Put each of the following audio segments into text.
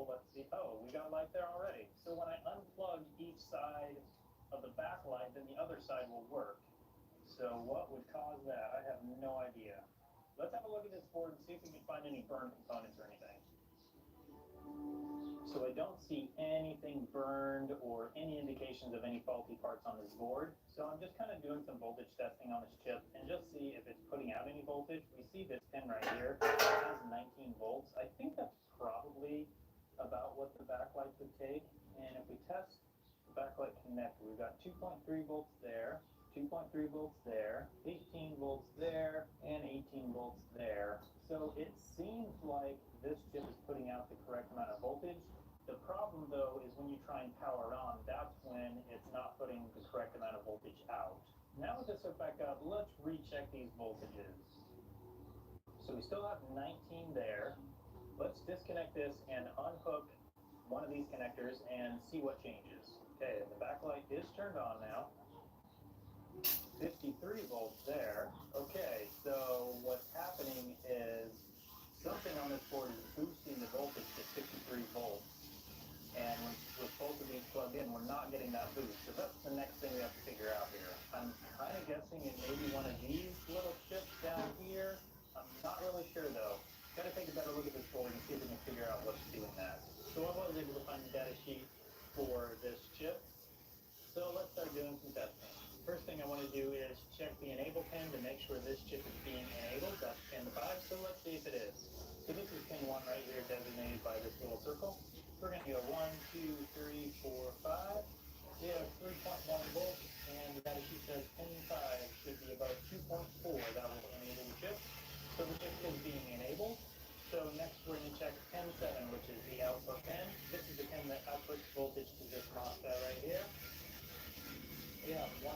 let's see. Oh, we got light there already. So when I unplug each side of the backlight, then the other side will work. So what would cause that? I have no idea. Let's have a look at this board and see if we can find any burned components or anything. So I don't see anything burned or any indications of any faulty parts on this board. So I'm just kind of doing some voltage testing on this chip and just see if it's putting out any voltage. We see this pin right here. It has 19 volts. I think that's probably about what the backlight would take. And if we test the backlight connector, we've got 2.3 volts there, 2.3 volts there, 18 volts there, and 18 volts there. So it seems like this chip is putting out the correct amount of voltage. The problem, though, is when you try and power it on, that's when it's not putting the correct amount of voltage out. Now with this hooked back up, let's recheck these voltages. So we still have 19 there. Let's disconnect this and unhook one of these connectors and see what changes. Okay, the backlight is turned on now. 53 volts there. Okay, so what's happening is something on this board is boosting the voltage to 53 volts. And with both of these plugged in, we're not getting that boost. So that's the next thing we have to figure out here. I'm kind of guessing it may be one of these little chips down here. I'm not really sure though. Got to take a better look at this board and see if we can figure out what's doing that. So I was able to find the data sheet for this chip. So let's start doing some testing. First thing I want to do is check the enable pin to make sure this chip is being enabled. That's pin 5. So let's see if it is. So this is pin 1 right here, designated by this little circle. We're going to go 1, 2, 3, 4, 5. We have 3.1 volts, and the data sheet says pin 5 should be about 2.4. That will enable the chip. So the chip is being enabled. So next we're going to check pin 7, which is the output pin. This is the pin that outputs voltage to this MOSFET right here. We have 1.9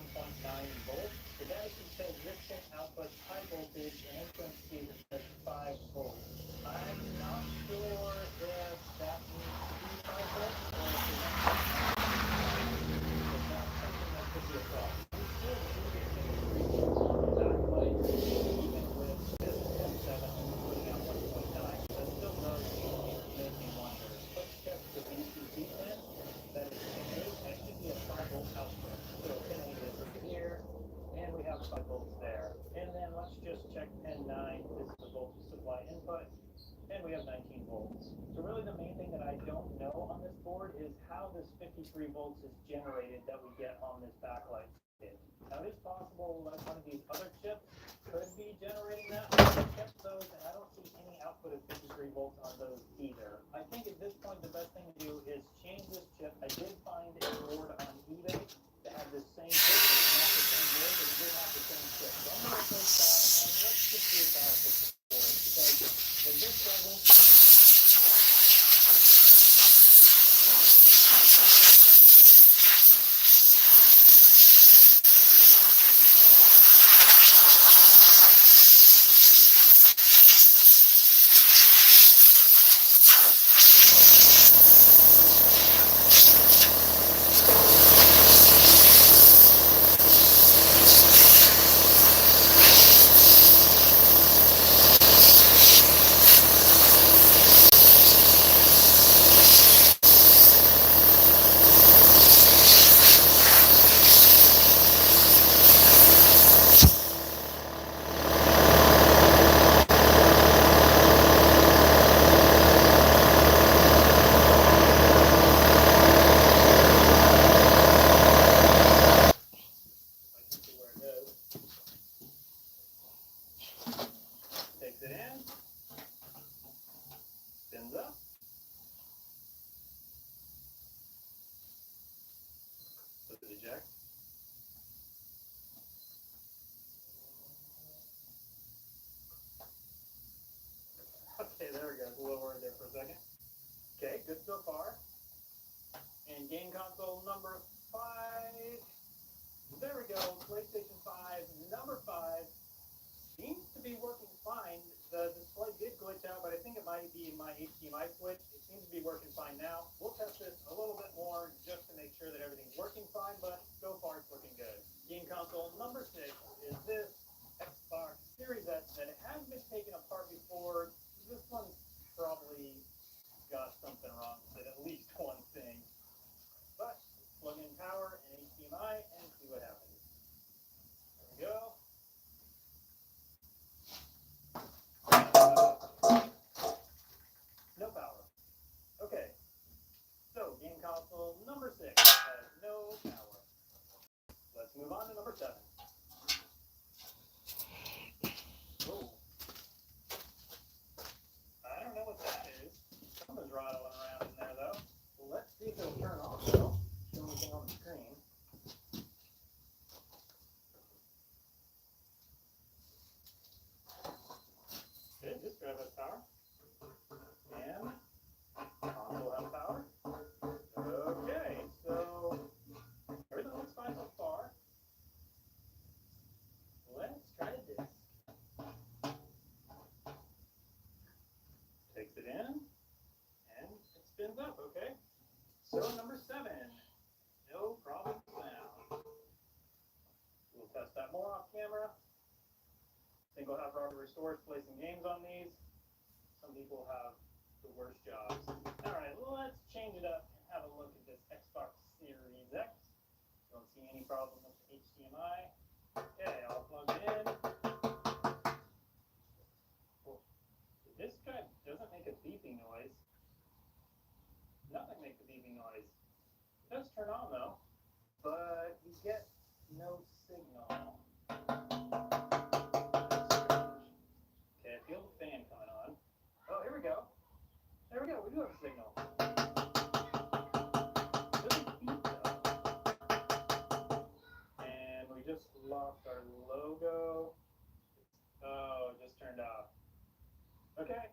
volts. The data sheet says this pin outputs high voltage, and in parentheses it says 5 volts. I'm not sure if that needs to be 5 volts or if it's not something that could be a problem. We still do get 53 volts on the backlight, even with this pin 7 only putting out 1.9. That still does make me wonder. Let's check the VCC pin. That is pin 8. That should be a 5 volt output. So pin 8 is over here, and we have 5 volts there. And then let's just check pin 9. This is the voltage supply input. And we have 19 volts. So really the main thing that I don't know on this board is how this 53 volts is generated that we get on this backlight kit. Now it is possible like one of these other chips could be generating that. I kept those and I don't see any output of 53 volts on those either. I think at this point the best thing to do is change this chip. I did find a board on eBay that had this same chip. It's not the same board, but it did have the same chip. So I'm going to replace that and let's just see if that'll fix it for us. Because when this doesn't, takes it in, spins up, puts it eject. Okay, there we go. It's a little worried there for a second. Okay, good so far. And game console number 5. There we go. PlayStation 5, number 5. Seems to be working fine. The display did glitch out, but I think it might be my HDMI switch. It seems to be working fine now. We'll test this a little bit more just to make sure that everything's working fine, but so far it's looking good. Game console number 6 is this Xbox Series X that it has been taken apart before. This one's probably got something wrong see what happens. There we go. No power. Okay. So game console number 6 has no power. Let's move on to number 7. Oh. I don't know what that is. Something's rattling around in there though. Well, let's see if it'll turn off though. Show anything on the screen. Okay, this drive has power. And console has power. Okay, so everything looks fine so far. Let's try this. Takes it in, and it spins up, okay? So number 7, no problem found. We'll test that more off camera. I think we'll have Robert Restores play some games on these. Some people have the worst jobs. Alright, let's change it up and have a look at this Xbox Series X. Don't see any problem with the HDMI. Okay, I'll plug it in. This guy doesn't make a beeping noise. Nothing makes a beeping noise. It does turn on though, but you get no signal. Okay, I feel the fan coming on. Oh, here we go. There we go, we do have a signal. It doesn't beep though. And we just lost our logo. Oh, it just turned off. Okay,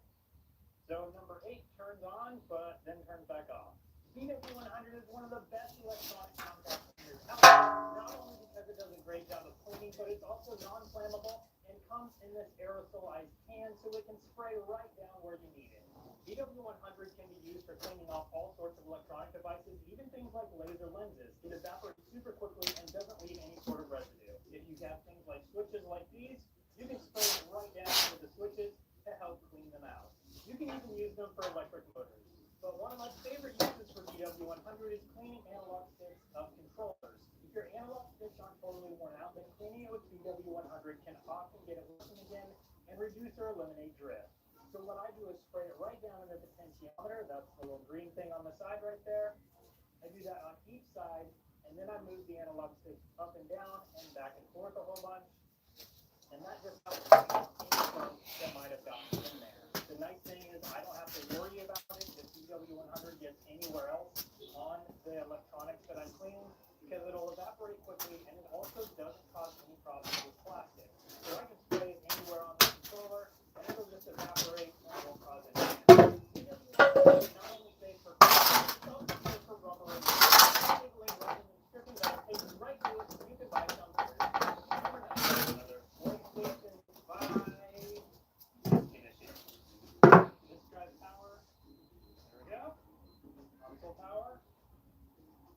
so number 8 turns on, but then turns back off. BW100 is one of the best electronic contact cleaners out there, not only because it does a great job of cleaning, but it's also non-flammable and comes in this aerosolized can so it can spray right down where you need it. BW100 can be used for cleaning off all sorts of electronic devices, even things like laser lenses. It evaporates super quickly and doesn't leave any sort of residue. If you have things like switches like these, you can spray it right down into the switches to help clean them out. You can even use them for electric motors. But one of my favorite uses for BW100 is cleaning analog sticks of controllers. If your analog sticks aren't totally worn out, then cleaning it with BW100 can often get it working again and reduce or eliminate drift. So what I do is spray it right down in the potentiometer. That's the little green thing on the side right there. I do that on each side, and then I move the analog sticks up and down and back and forth a whole bunch. And that just helps clean out any bugs that might have gotten in there. The nice thing is I don't have to worry about it if BW100 gets anywhere else on the electronics that I'm cleaning, because it'll evaporate quickly, and it also doesn't cause any problems with plastic. So I can spray it anywhere on the controller, and it'll just evaporate and it won't cause any damage. BW100 is not only safe for cleaning, it's also safe for rubber and labeling, rather than stripping that takes right to it, so you can buy some for yourself. Never know another. This drives power. There we go. Console power.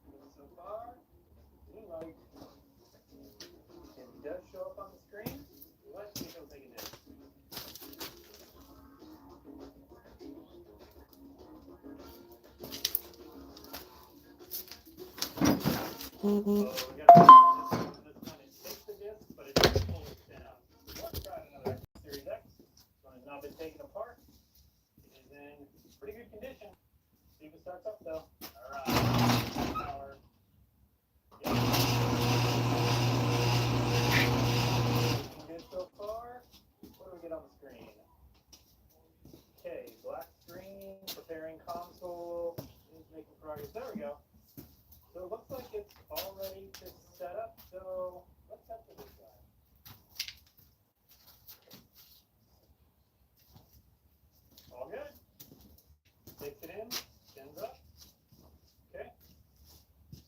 Good so far. Green light. It does show up on the screen. Let's see if it'll take a dip. Oh, we got to this one. It takes the disc, but it doesn't fully spin up. Let's try another Series X. This one has not been taken apart. It is in pretty good condition. See if it starts up though. Alright. Power. Yep. Looking good so far. What do we get on the screen? Okay, black screen, preparing console. It's making progress. There we go. So it looks like it's all ready to set up. So let's test it this guy. All good. Takes it in, spins up. Okay.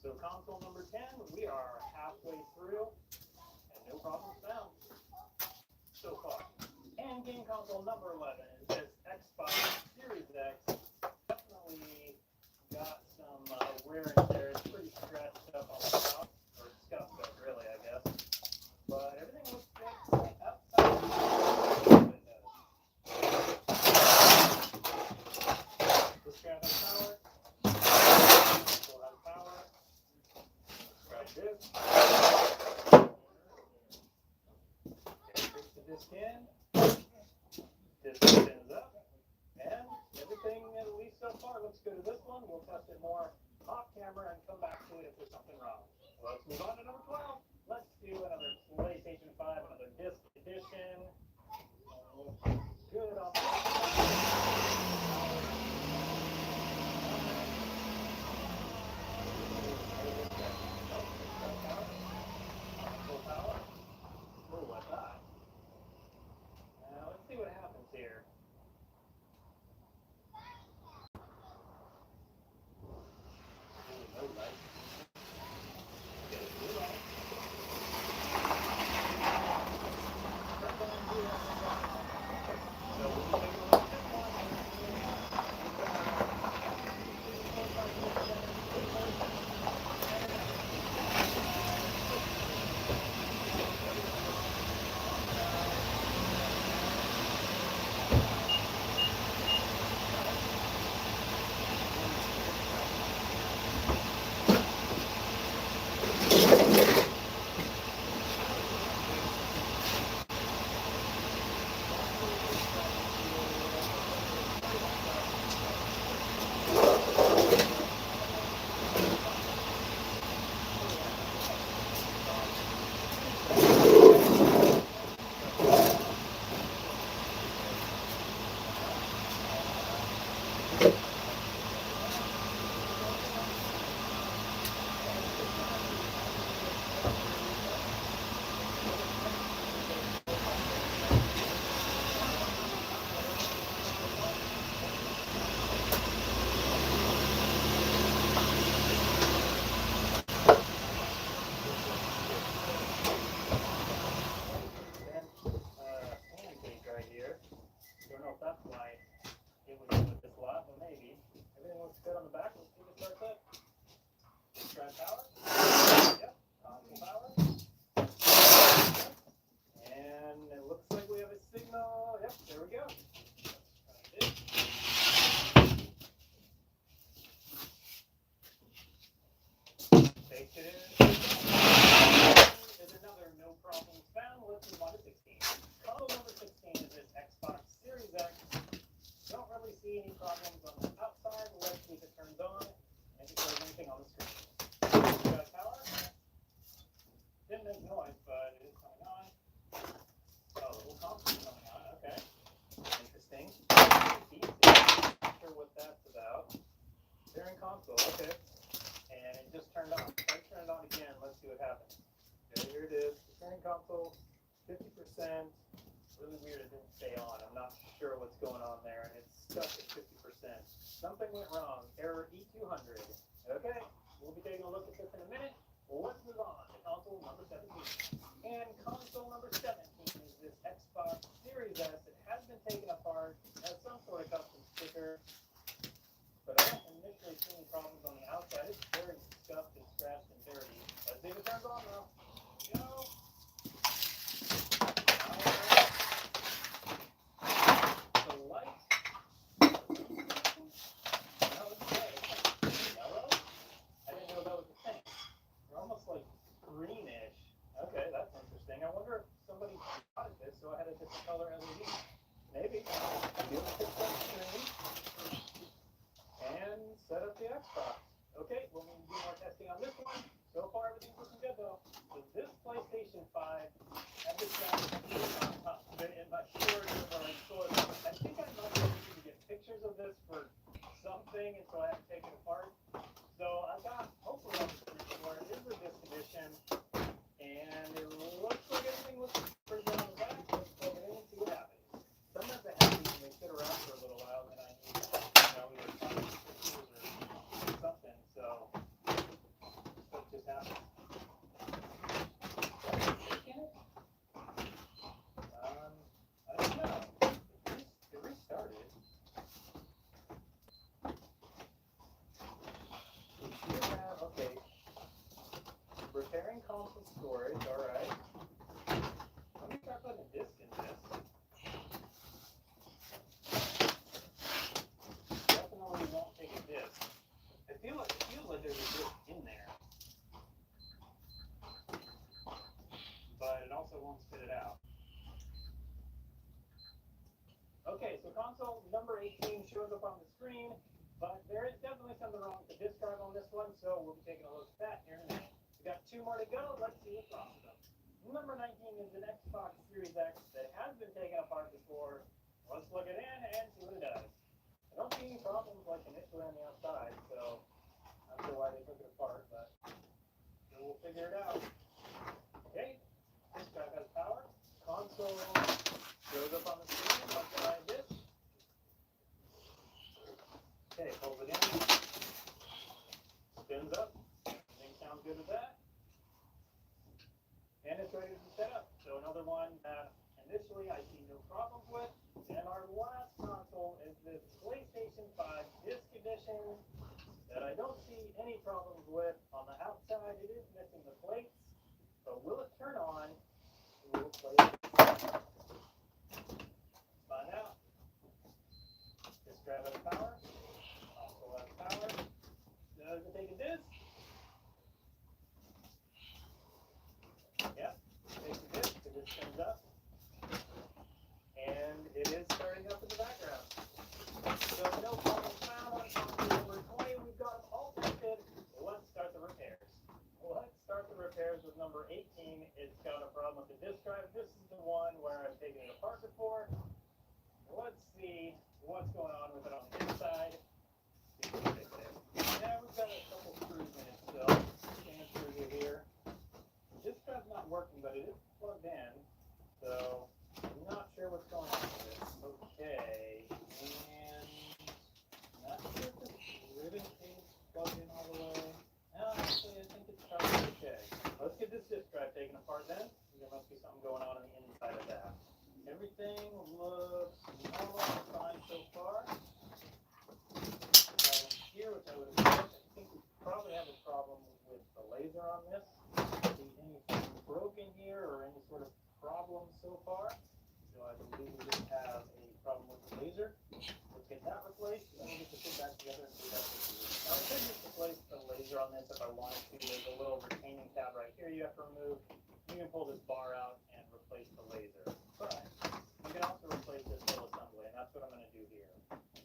So console number 10, we are halfway through, and no problems found so far. And game console number 11 is this Xbox Series X. Definitely got some wear and tear. It's pretty scratched up on the top, or scuffed up really, I guess. But everything looks good outside. This guy has power. This will have power. Let's grab this. one, we'll test it more off camera and come back to it if there's something wrong. Let's move on to number 12. Let's do another PlayStation 5, another disc edition. Good on full power. Ooh, what's that? Now let's see what happens here. Ooh, no light. Get a blue light. So we'll take a look at this one. Pancake right here. Don't know if that's why it was with this lot, but maybe. Everything looks good on the back. Let's see the start set. Drive power. Yep. Console power. And it looks like we have a signal. Yep, there we go. Baked it in. There's another no problems found. Let's move on to 16. Console number 16 is this Xbox Series X. Don't really see any problems on the outside. Let's see if it turns on and if it shows anything on the screen. Got power. Didn't make noise, but it is coming on. Oh, the little console is coming on. Okay. Interesting. Not sure what that's about. Steering console. Okay. And it just turned on. If I turn it on again, let's see what happens. Okay, here it is. The steering console, 50%. Really weird it didn't stay on. I'm not sure what's going on there, and it's stuck at 50%. Something went wrong. Error E200. Okay, we'll be taking a look at this in a minute. Let's move on to console number 17. And console number 17 is this Xbox Series S. It has been taken apart, has some sort of custom sticker, but I don't initially see any problems on the outside. It's very scuffed and scratched and dirty. Let's see if it turns on now. Go. The light. No, it's red. It's yellow. I didn't know that was a thing. They're almost like greenish. Okay, that's interesting. I wonder if somebody spotted this, so I had a different color LED. Maybe. Do a quick screen. And set up the Xbox. Okay, we'll need to do more testing on this one. So far, everything's looking good though. So this PlayStation 5 had this guy in my storage room where I stored it. I think I might be able to get pictures of this for something, and so I have to take it apart. So I got, hopefully on the screen where it is a disc edition, and it looks like everything looks pretty good on the back. Let's plug it in and see what happens. Sometimes I have these and they sit around for a little while, and I need, either pictures or something, so what just happened? I don't know. It restarted. We should have, okay. Repairing console storage, alright. Let me try putting a disc in this. Definitely won't take a disc. It feels like there's a disc in there. But it also won't spit it out. Okay, so console number 18 shows up on the screen, but there is definitely is an Xbox Series X that has been taken apart before. Let's plug it in and see what it does. I don't see any problems like initially on the outside, so I'm not sure why they took it apart, but we'll figure it out. Okay, this guy has power. Console shows up on the screen like this. Okay, hold it in. Spins up. Everything sounds good with that. And it's ready to be set up. So another one that initially I see no problems with. And our last console is this PlayStation 5 Disc Edition that I don't see any problems with. On the outside, it is missing the plates. But will it turn on? We'll play it. Find out. Disc drive has power. Console has power. Does it take a disc? Yep. Takes a disc. The disc comes up. And it is starting up in the background. So no problem found on console number 20. We've got them all tested. Let's start the repairs. Let's start the repairs with number 18. It's got a problem with the disk drive. This is the one where I've taken it apart before. Let's see what's going on with it on the inside. See if we can fix it. Yeah, we've got a couple screws in it still. Scan through here. The disk drive's not working, but it is plugged in. So I'm not sure what's going on with it. Okay. And not sure if this ribbon is plugged in all the way. No, actually, I think it's probably okay. Let's get this disk drive taken apart then. There must be something going on the inside of that. Everything looks normal and fine so far. Here, which I would expect, I think we probably have a problem with the laser on this. See anything broken here or any sort of problem so far? So I believe we just have a problem with the laser. Let's get that replaced, and then we'll get the two back together and see that works. Now I could just replace the laser on this if I wanted to. There's a little retaining tab right here you have to remove. You can pull this bar out and replace the laser. But you can also replace this whole assembly, and that's what I'm going to do here.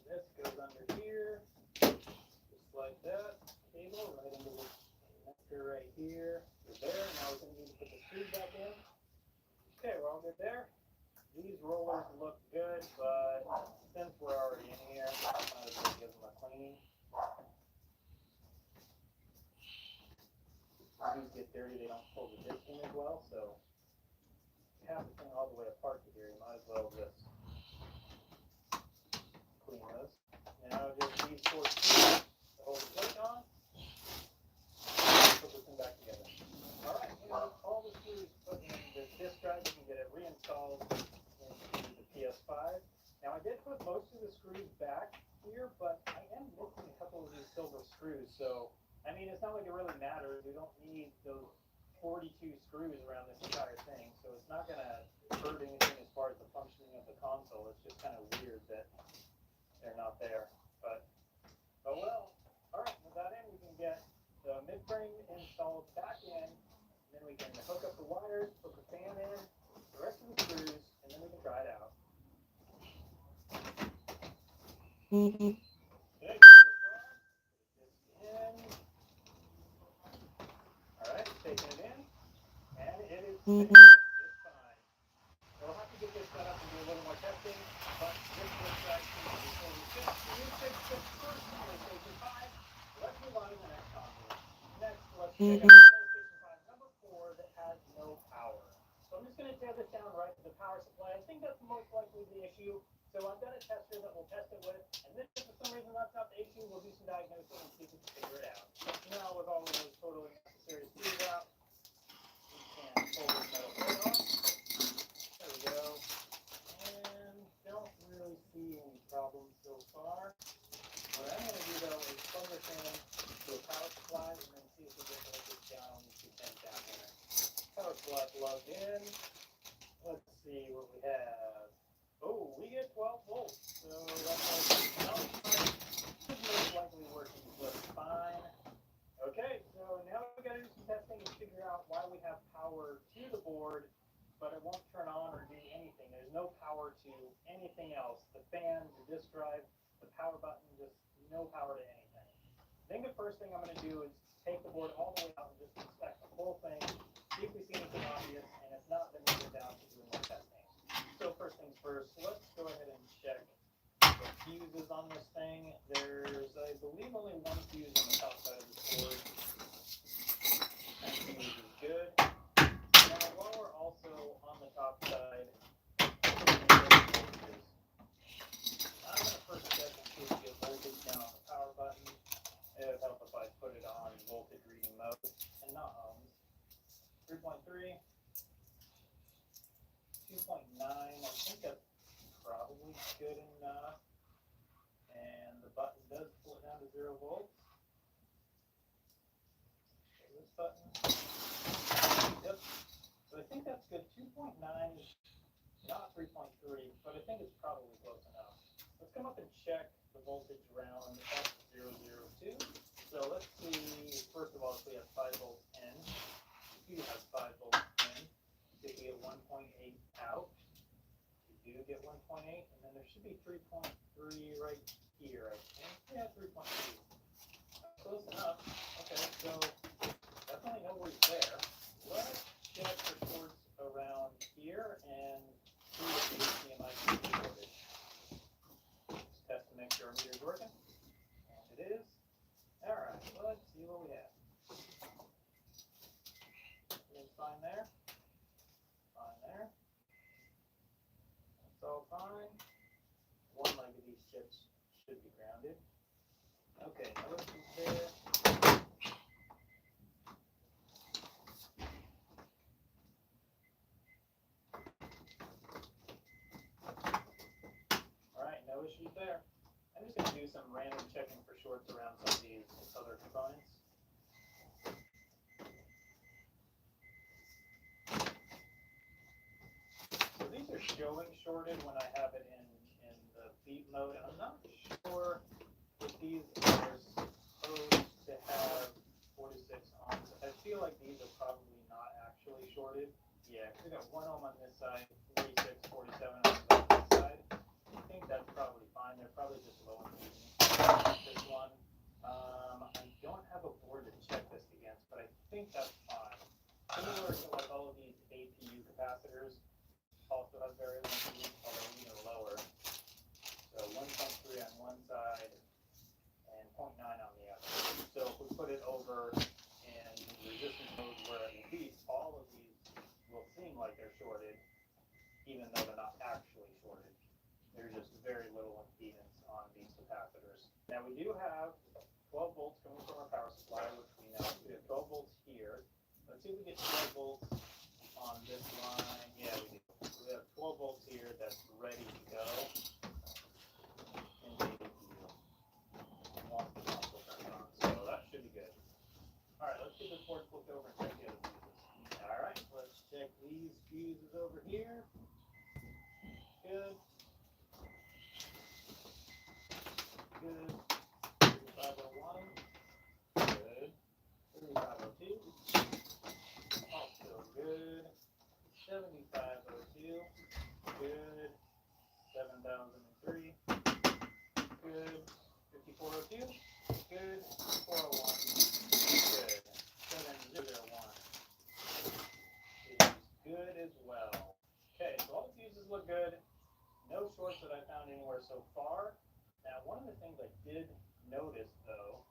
This goes under here, just like that. Cable right into this connector right here. We're there. Now we're going to need to put the screws back in. Okay, we're all good there. These rollers look good, but since we're already in here, I might as well give them a clean. These get dirty, they don't pull the disc in as well, so you have the thing all the way apart to here, you might as well just clean those. Now just these 4 screws to hold the plate on. Put this thing back together. Alright, all the screws put in the disc drive, you can get it reinstalled into the PS5. Now I did put most of the screws back here, but I am missing a couple of these silver screws, so I mean, it's not like it really matters. We don't need those 42 screws around this entire thing, so it's not going to hurt anything as far as the functioning of the console. It's just kind of weird that they're not there. But, oh well. All right, with that in, we can get the mid-frame installed back in, and then we can hook up the wires, put the fan in, the rest of the screws, and then we can try it out. Okay, alright, taking it in, and it is it's fine. We'll have to get this set up and do a little more testing, but this looks actually before we fix the first PlayStation 5. Let's move on to the next console. Next, let's check out PlayStation 5 number 4 that has no power. So I'm just going to tear this down right to the power supply. I think that's most likely the issue. So I've got a tester that we'll test it with, and then if for some reason that's not the issue, we'll do some diagnosing and see if we can figure it out. Now with all of those totally necessary screws out, we can pull this metal plate off. There we go. And don't really see any problems so far. What I'm going to do though is plug this in to a power supply and then see if we get voltage down on these 2 pins down here. Power supply plugged in. Let's see what we have. Oh, we get 12 volts, so that's should most likely working just fine. Okay, so now we got to do some testing and figure out why we have power to the board, but it won't turn on or do anything. There's no power to anything else. The fan, the disk drive, the power button, just no power to anything. I think the first thing I'm going to do is take the board all the way out and just inspect the whole thing, see if we see anything obvious, and if not, then we'll get down to doing more testing. So first things first, let's go ahead and check the fuses on this thing. There's, I believe, only one fuse on the top side of this board. That fuse is good. Now, while we're also on the top side, I'm going to first check and see if we get voltage down on the power button. It would help if I put it on voltage reading mode and not ohms. 3.3, 2.9, I think that's probably good enough. And the button does pull it down to 0 volts. So this button, yep. So I think that's good. 2.9, not 3.3, but I think it's probably close enough. Let's come up and check the voltage around F002. So let's see, first of all, if we have 5 volts in. If you have 5 volts in, if we get 1.8 out, you do get 1.8, and then there should be 3.3 right here, I think. Yeah, 3.2. Close enough. Okay, so definitely no worries there. Let's check for shorts around here and see if the HDMI can be sorted. Just test to make sure our meter's working. And it is. Alright, let's see what we have. Everything's fine there. Fine there. That's all fine. One leg of these chips should be grounded. Okay, no issues there. Alright, no issues there. I'm just going to do some random checking for shorts around some of these other components. So these are showing shorted when I have it in the beat mode. I'm not sure if these are supposed to have 46 ohms. I feel like these are probably not actually shorted. Yeah, because we got 1 ohm on this side, 46, 47 ohms on this side. I think that's probably fine. They're probably just low impedance. This one, I don't have a board to check this against, but I think that's fine. Similar to like all of these APU capacitors, also have very low impedance, although even lower. So 1.3 on one side and 0.9 on the other. So if we put it over in resistance mode where it will be, all of these will seem like they're shorted, even though they're not actually shorted. There's just very little impedance on these capacitors. Now we do have 12 volts coming from our power supply, which we know. We have 12 volts here. Let's see if we get 12 volts on this line. Yeah, we do. We have 12 volts here that's ready to go. And the APU. Once the console turns on. So that should be good. Alright, let's get this board flipped over and check the other fuses. Alright, let's check these fuses over here. Good. Good. 3501. Good. 3502. Also good. 7502. Good. 7003. Good. 5402. Good. 401. Good. 7001. Is good as well. Okay, so all the fuses look good. No shorts that I found anywhere so far. Now, one of the things I did notice, though,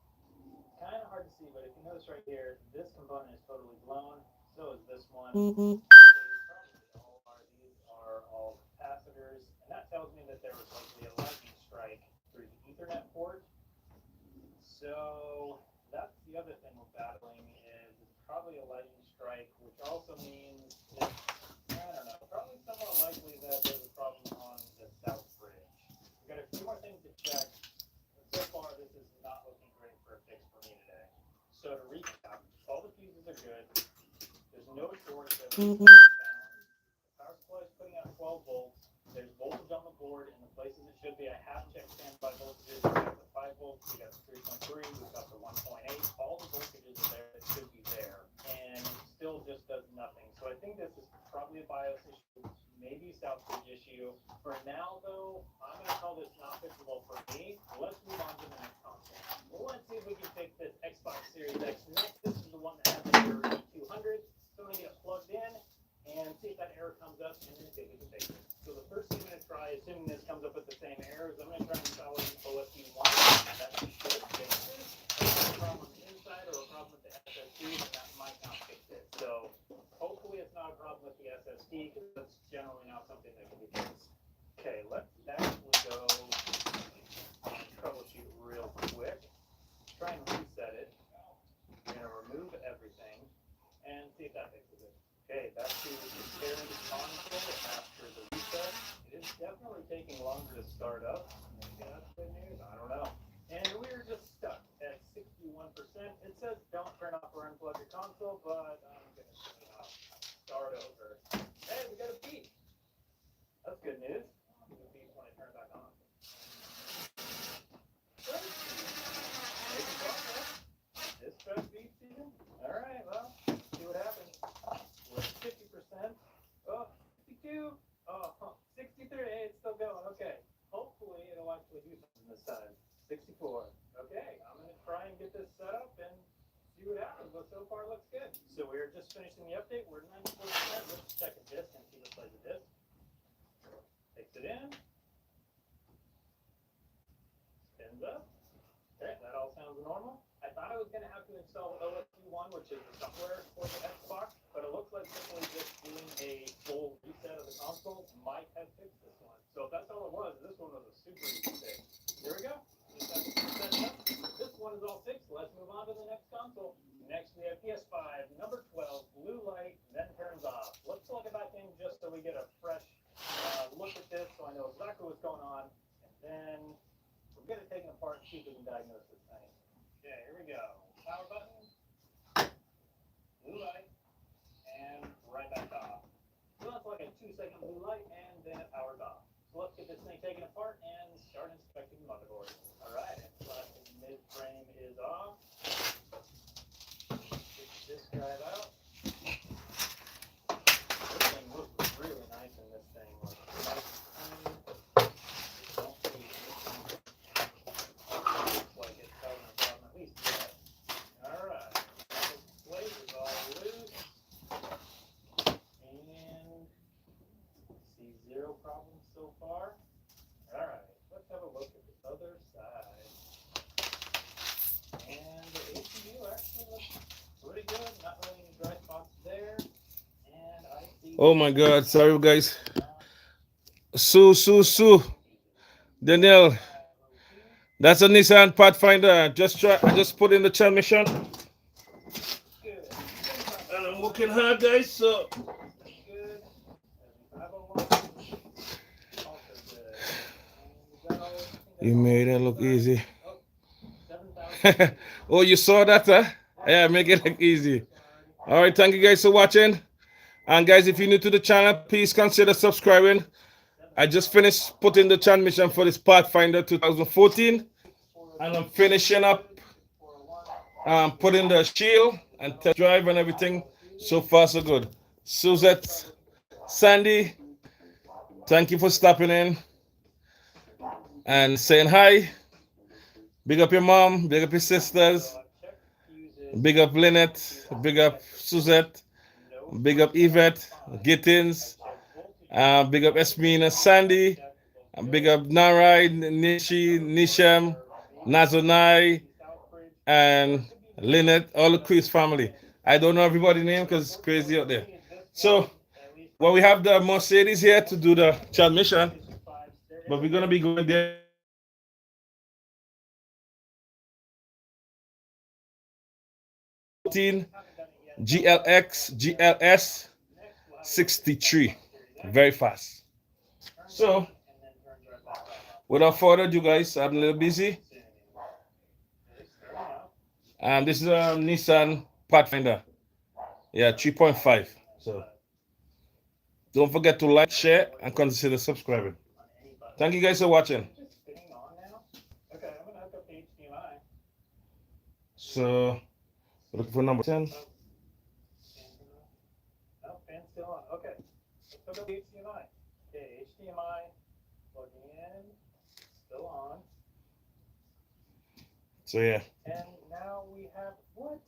kind of hard to see, but if you notice right here, this component is totally blown. So is this one. Actually, probably all are. These are all capacitors, and that tells me that there was likely a lightning strike through the Ethernet port. So that's the other thing we're battling is it's probably a lightning strike, which also means it's, I don't know, probably somewhat likely that there's a problem on the south bridge. We've got a few more things to check, but so far this is not looking great for a fix for me today. So to recap, all the fuses are good. There's no shorts that we found. The power supply is putting out 12 volts. There's voltage on the board in the places it should be. I have checked standby voltages. We got the 5 volts, we got the 3.3, we've got the 1.8. All the voltages are there that should be there. And it still just does nothing. So I think this is probably a BIOS issue, maybe Southbridge issue. For now, though, I'm going to call this not fixable for me. Let's move on to the next console. Let's see if we can fix this Xbox Series X next. This is the one that has the 200. So I'm going to get a SSD, then that might not fix it. So hopefully it's not a problem with the SSD, because that's generally not something that can be fixed. Okay, let's actually go and troubleshoot real quick. Try and reset it. We're going to remove everything and see if that fixes it. Okay, back to comparing the console after the reset. It is definitely taking longer to start up. Maybe that's good news. I don't know. And we're just stuck at 61%. It says don't turn off or unplug your console, but I'm going to turn it off. Start over. Hey, we got a beep. That's good news. It'll beep when I turn it back on. Making progress. Dispatch beep season. All right, well, see what happens. We're at 50%. Oh, 62. Oh, 63. Hey, it's still going. Okay. Hopefully it'll actually do something this time. 64. Okay, I'm going to try and get this set up and see what happens, but so far it looks good. So we're just finishing the update. We're 94%. Let's check a disk and see what plays a disk. Takes it in. Spins up. Okay, that all sounds normal. I thought I was going to have to install OSU1, which is the software for the Xbox, but it looks like simply just doing a full reset of the console might have fixed this one. So if that's all it was, this one was a super easy fix. Here we go. Just have to set it up. This one is all fixed. Let's move on to the next console. Next we have PS5, number 12, blue light, then turns off. Let's plug it back in just so we get a fresh look at this, so I know exactly what's going on. And then we're going to take it apart and see if we can diagnose this thing. Okay, here we go. Power button, blue light, and right back off. So that's like a 2-second blue light, and then it powers off. So let's get this thing taken apart and start inspecting the motherboard. All right, plastic mid-frame is off. Get this drive out. This thing looks really nice in this thing. Like, nice clean. Don't see it. Looks like it's having a problem at least yet. All right, this plate is all loose. And see zero problems so far. All right, let's have a look at the other side. And the APU actually looks pretty good. Not really any dry spots there. And I see. Oh my God, sorry guys. Sue. Danielle, that's a Nissan Pathfinder. I just put in the transmission. Good. And I'm working hard, guys, so. Good. And 501. Also good. And we got all everything You that's made it look easy. Oh, 7,000. Oh, you saw that, huh? Yeah, make it look easy. All right, thank you guys for watching. And guys, if you're new to the channel, please consider subscribing. I just finished putting the transmission for this Pathfinder 2014. And I'm finishing up putting the shield and test drive and everything. So far, so good. Suzette, Sandy, thank you for stopping in and saying hi. Big up your mom, big up your sisters, big up Lynette, big up Suzette, big up Yvette, Gittins, big up Esmina, Sandy, big up Narai, Nishi, Nisham, Nazonai, and Lynette, all the Chris family. I don't know everybody's name because it's crazy out there. So, well, we have the Mercedes here to do the transmission, but we're going to be going there. GLX, GLS 63. Very fast. So, without further ado, guys, I'm a little busy. And this is a Nissan Pathfinder. Yeah, 3.5. So, don't forget to like, share, and consider subscribing. Thank you guys for watching. Okay, I'm going to hook up the HDMI. So, looking for number 10. No, fan's still on. Okay. Let's hook up the HDMI. Okay, HDMI plugging in. Still on. So, yeah. And now we have what?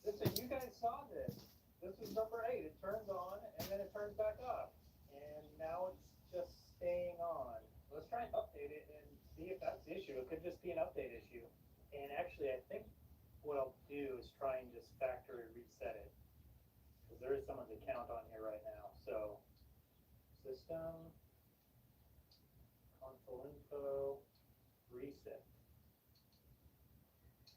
Listen, you guys saw this. This is number 8. It turns on and then it turns back off. And now it's just staying on. Let's try and update it and see if that's the issue. It could just be an update issue. And actually, I think what I'll do is try and just factory reset it. Because there is someone's account on here right now. So, system, console info, reset.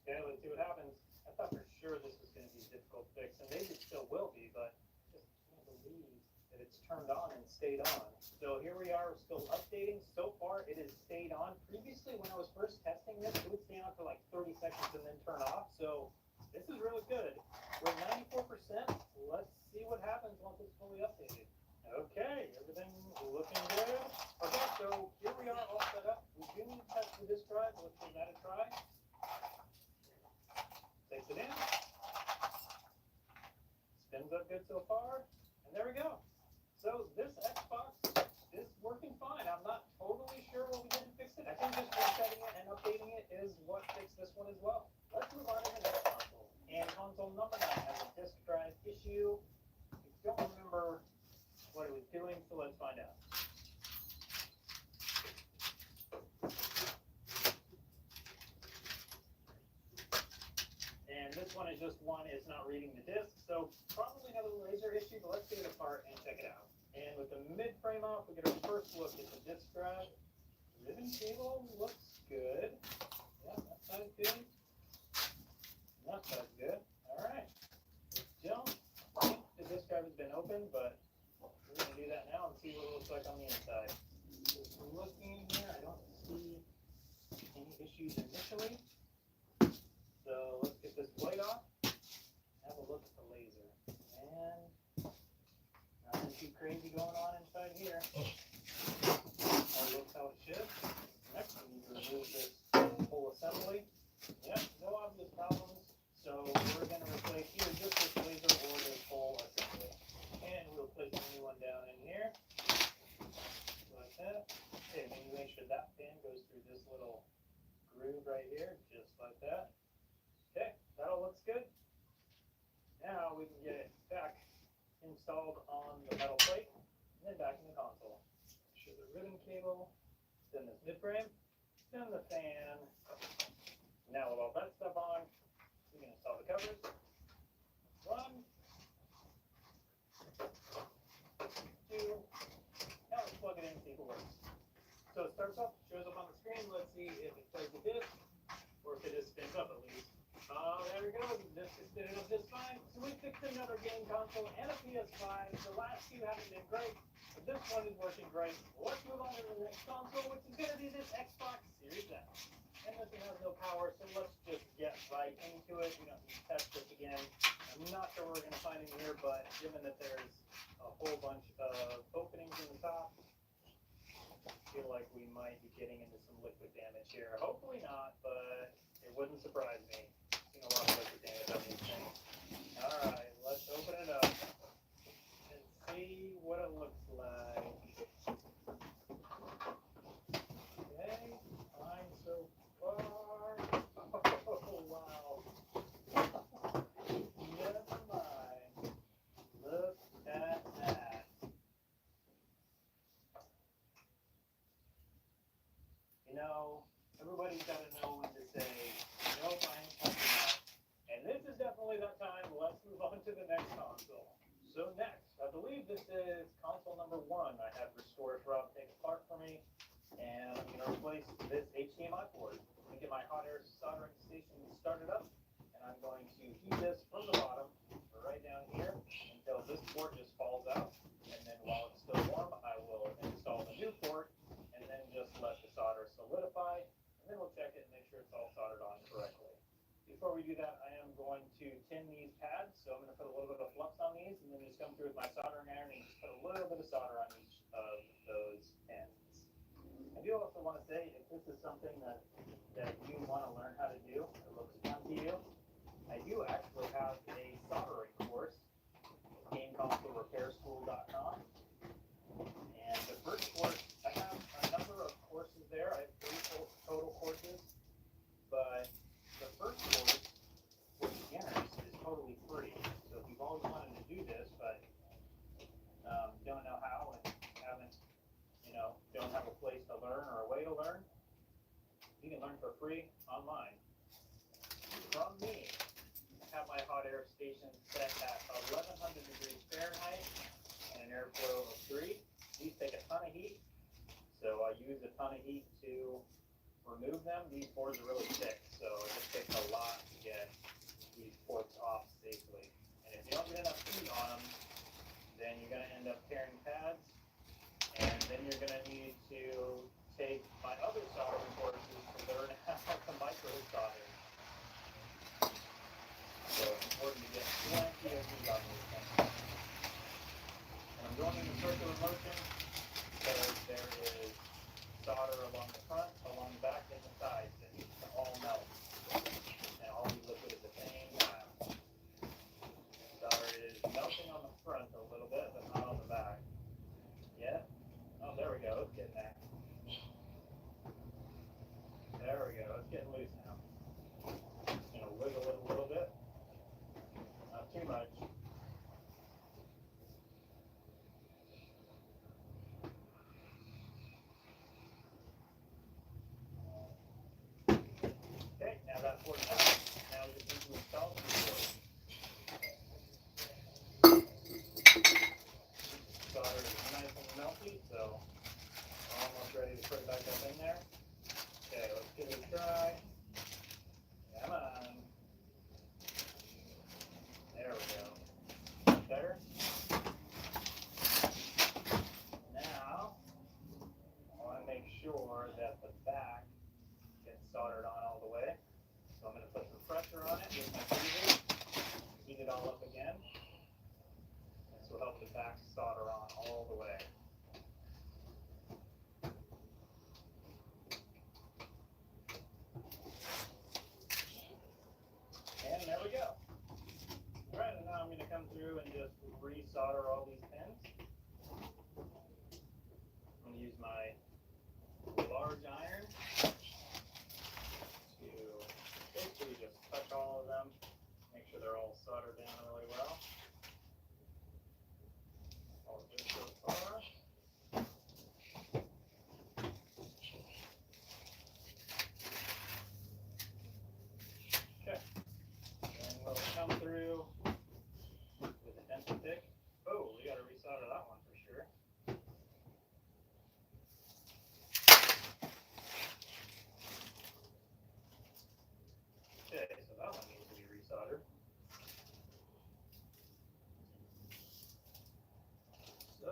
Okay, let's see what happens. I thought for sure this was going to be a difficult fix, and maybe it still will be, but I just can't believe that it's turned on and stayed on. So here we are, still updating. So far, it has stayed on. Previously, when I was first testing this, it would stay on for like 30 seconds and then turn off. So this is really good. We're at 94%. Let's see what happens once it's fully updated. Okay, everything looking good. Okay, so here we are all set up. We do need to test the disk drive. Let's give that a try. Takes it in. Spins up good so far. And there we go. So this Xbox is working fine. I'm not totally sure what we did to fix it. I think just resetting it and updating it is what fixed this one as well. Let's move on to the next console. And console number 9 has a disk drive issue. I don't remember what it was doing, so let's find out. And this one is just it's not reading the disk, so probably another laser issue, but let's take it apart and check it out. And with the mid frame off, we get our first look at the disk drive. Ribbon cable looks good. Yeah, that side's good. That side's good. Alright. Don't think the disk drive has been opened, but we're going to do that now and see what it looks like on the inside. Just looking in here, I don't see any issues initially. So let's get this blade off. Have a look at the laser. And nothing too crazy going on inside here. All looks how it should. Next, we need to remove this whole assembly. Yep, no obvious problems. So we're going to replace either just this laser or this whole assembly. And we'll place a new one down in here. Like that. Okay, maybe make sure that pin goes through this little groove right here, just like that. Okay, that all looks good. Now we can get it back installed on the metal plate, and then back in the console. Show the ribbon cable, then this mid frame, then the fan. Now with all that stuff on, we can install the covers. 1, 2. Now let's plug it in and see if it works. So it starts up, shows up on the screen. Let's see if it plays the disc, or if it just spins up at least. There we go. This is spinning up just fine. So we fixed another game console and a PS5. The last two haven't been great, but this one is working great. Let's move on to the next console, which is going to be this Xbox Series X. And this one has no power, so let's just get right into it. We don't need to test this again. I'm not sure what we're going to find in here, but given that there's a whole bunch of openings in the top, I feel like we might be getting into some liquid damage here. Hopefully not, but it wouldn't surprise me. Seen a lot of liquid damage on these things. Alright, let's open it up and see what it looks like. Okay, fine so far. Oh, wow. Never mind. Look at that. You know, everybody's got to know when to say, nope, I ain't touching that. And this is definitely that time. Let's move on to the next console. So next, I believe this is console number 1. I have Restore Rob take apart for me. And I'm going to replace this HDMI port. I'm going to get my hot air soldering station started up. And I'm going to heat this from the bottom right down here until this port just falls out. And then while it's still warm, I will install the new port and then just let the solder solidify. And then we'll check it and make sure it's all soldered on correctly. Before we do that, I am going to tin these pads. So I'm going to put a little bit of flux on these and then just come through with my soldering iron and just put a little bit of solder on each of those pins. I do also want to say, if this is something that you want to learn how to do, it looks fun to you, I do actually have a soldering course at GameConsoleRepairSchool.com. And the first course, I have a number of courses there. I have 3 total courses. But the first course for beginners is totally free. So if you've always wanted to do this, but don't know how and haven't, don't have a place to learn or a way to learn, you can learn for free online. air station set at 1100 degrees Fahrenheit and an airflow of 3. These take a ton of heat, so I use a ton of heat to remove them. These boards are really thick, so it just takes a lot to get these ports off safely. And if you don't get enough heat on them, then you're going to end up tearing pads, and then you're going to need to take my other soldering courses to learn how to micro solder. So it's important to get plenty of heat on these things. And I'm going in a circular motion because there is solder along the front, along the back, and the sides that needs to all melt and all be liquid at the same time. Solder is melting on the front a little bit, but not on the back. Yeah? Oh, there we go. It's getting there. There we go. It's getting loose now. Just gonna wiggle it a little bit. Not too much. Okay, now that's poured out. Now we just need to install the board. Solder is nice and melty, so we're almost ready to put it back up in there. Okay, let's give it a try. Come on. There we go. Better? Now, I want to make sure that the back gets soldered on all the way. So I'm going to put some pressure on it with my fingers, heat it all up again. This will help the back solder on all the way. And there we go. All right, and now I'm going to come through and just re-solder all these pins. I'm going to use my large iron to basically just touch all of them, make sure they're all soldered down really well. All good so far. Okay. And we'll come through with a dental pick. Oh, we got to resolder that one for sure. Okay, so that one needs to be resoldered. So,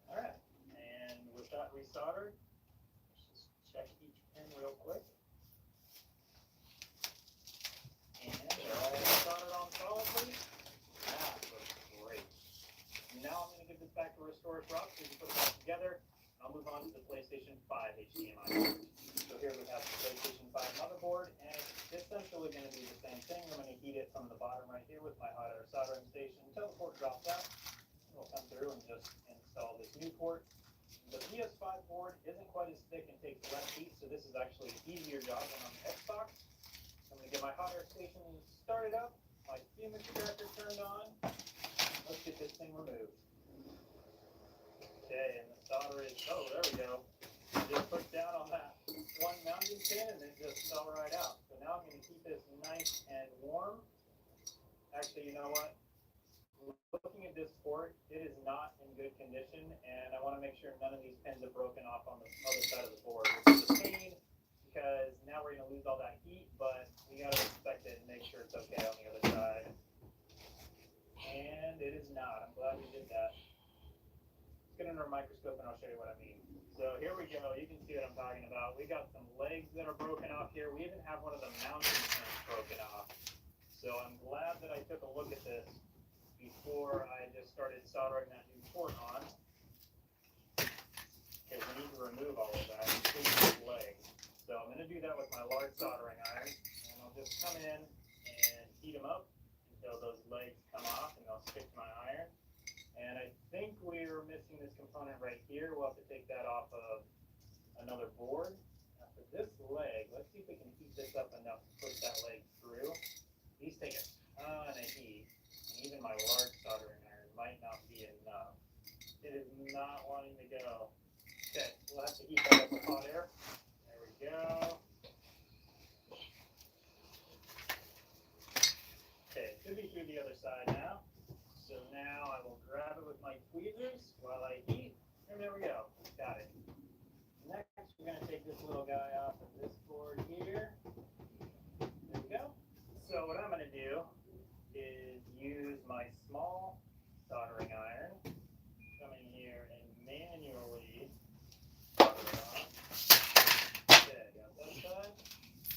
all right, and with that resoldered, let's just check each pin real quick. And they're all soldered on solidly. That looks great. Now I'm going to give this back to Restore Rock so we can put it back together. I'll move on to the PlayStation 5 HDMI port. So here we have the PlayStation 5 motherboard, and it's essentially going to be the same thing. I'm going to heat it from the bottom right here with my hot air soldering station until the port drops out. And we'll come through and just install this new port. The PS5 board isn't quite as thick and takes less heat, so this is actually an easier job than on the Xbox. I'm going to get my hot air station started up, my steam extractor turned on. Let's get this thing removed. Okay, and the solder is, oh, there we go. Just push down on that one mounting pin and then just fell right out. So now I'm going to keep this nice and warm. Actually, you know what? Looking at this port, it is not in good condition, and I want to make sure none of these pins are broken off on the other side of the board, which is a pain because now we're going to lose all that heat, but we got to inspect it and make sure it's okay on the other side. And it is not. I'm glad we did that. Let's get under a microscope and I'll show you what I mean. So here we go. You can see what I'm talking about. We got some legs that are broken off here. We even have one of the mounting pins broken off. So I'm glad that I took a look at this before I just started soldering that new port on. Because we need to remove all of that, including those legs. So I'm going to do that with my large soldering iron. And I'll just come in and heat them up until those legs come off and they'll stick to my iron. And I think we're missing this component right here. We'll have to take that off of another board. Now for this leg, let's see if we can heat this up enough to push that leg through. These take a ton of heat, and even my large soldering iron might not be enough. It is not wanting to go. Okay, we'll have to heat that up with hot air. little guy off of this board here. There we go. So what I'm going to do is use my small soldering iron, come in here and manually solder it on. Okay, got that side.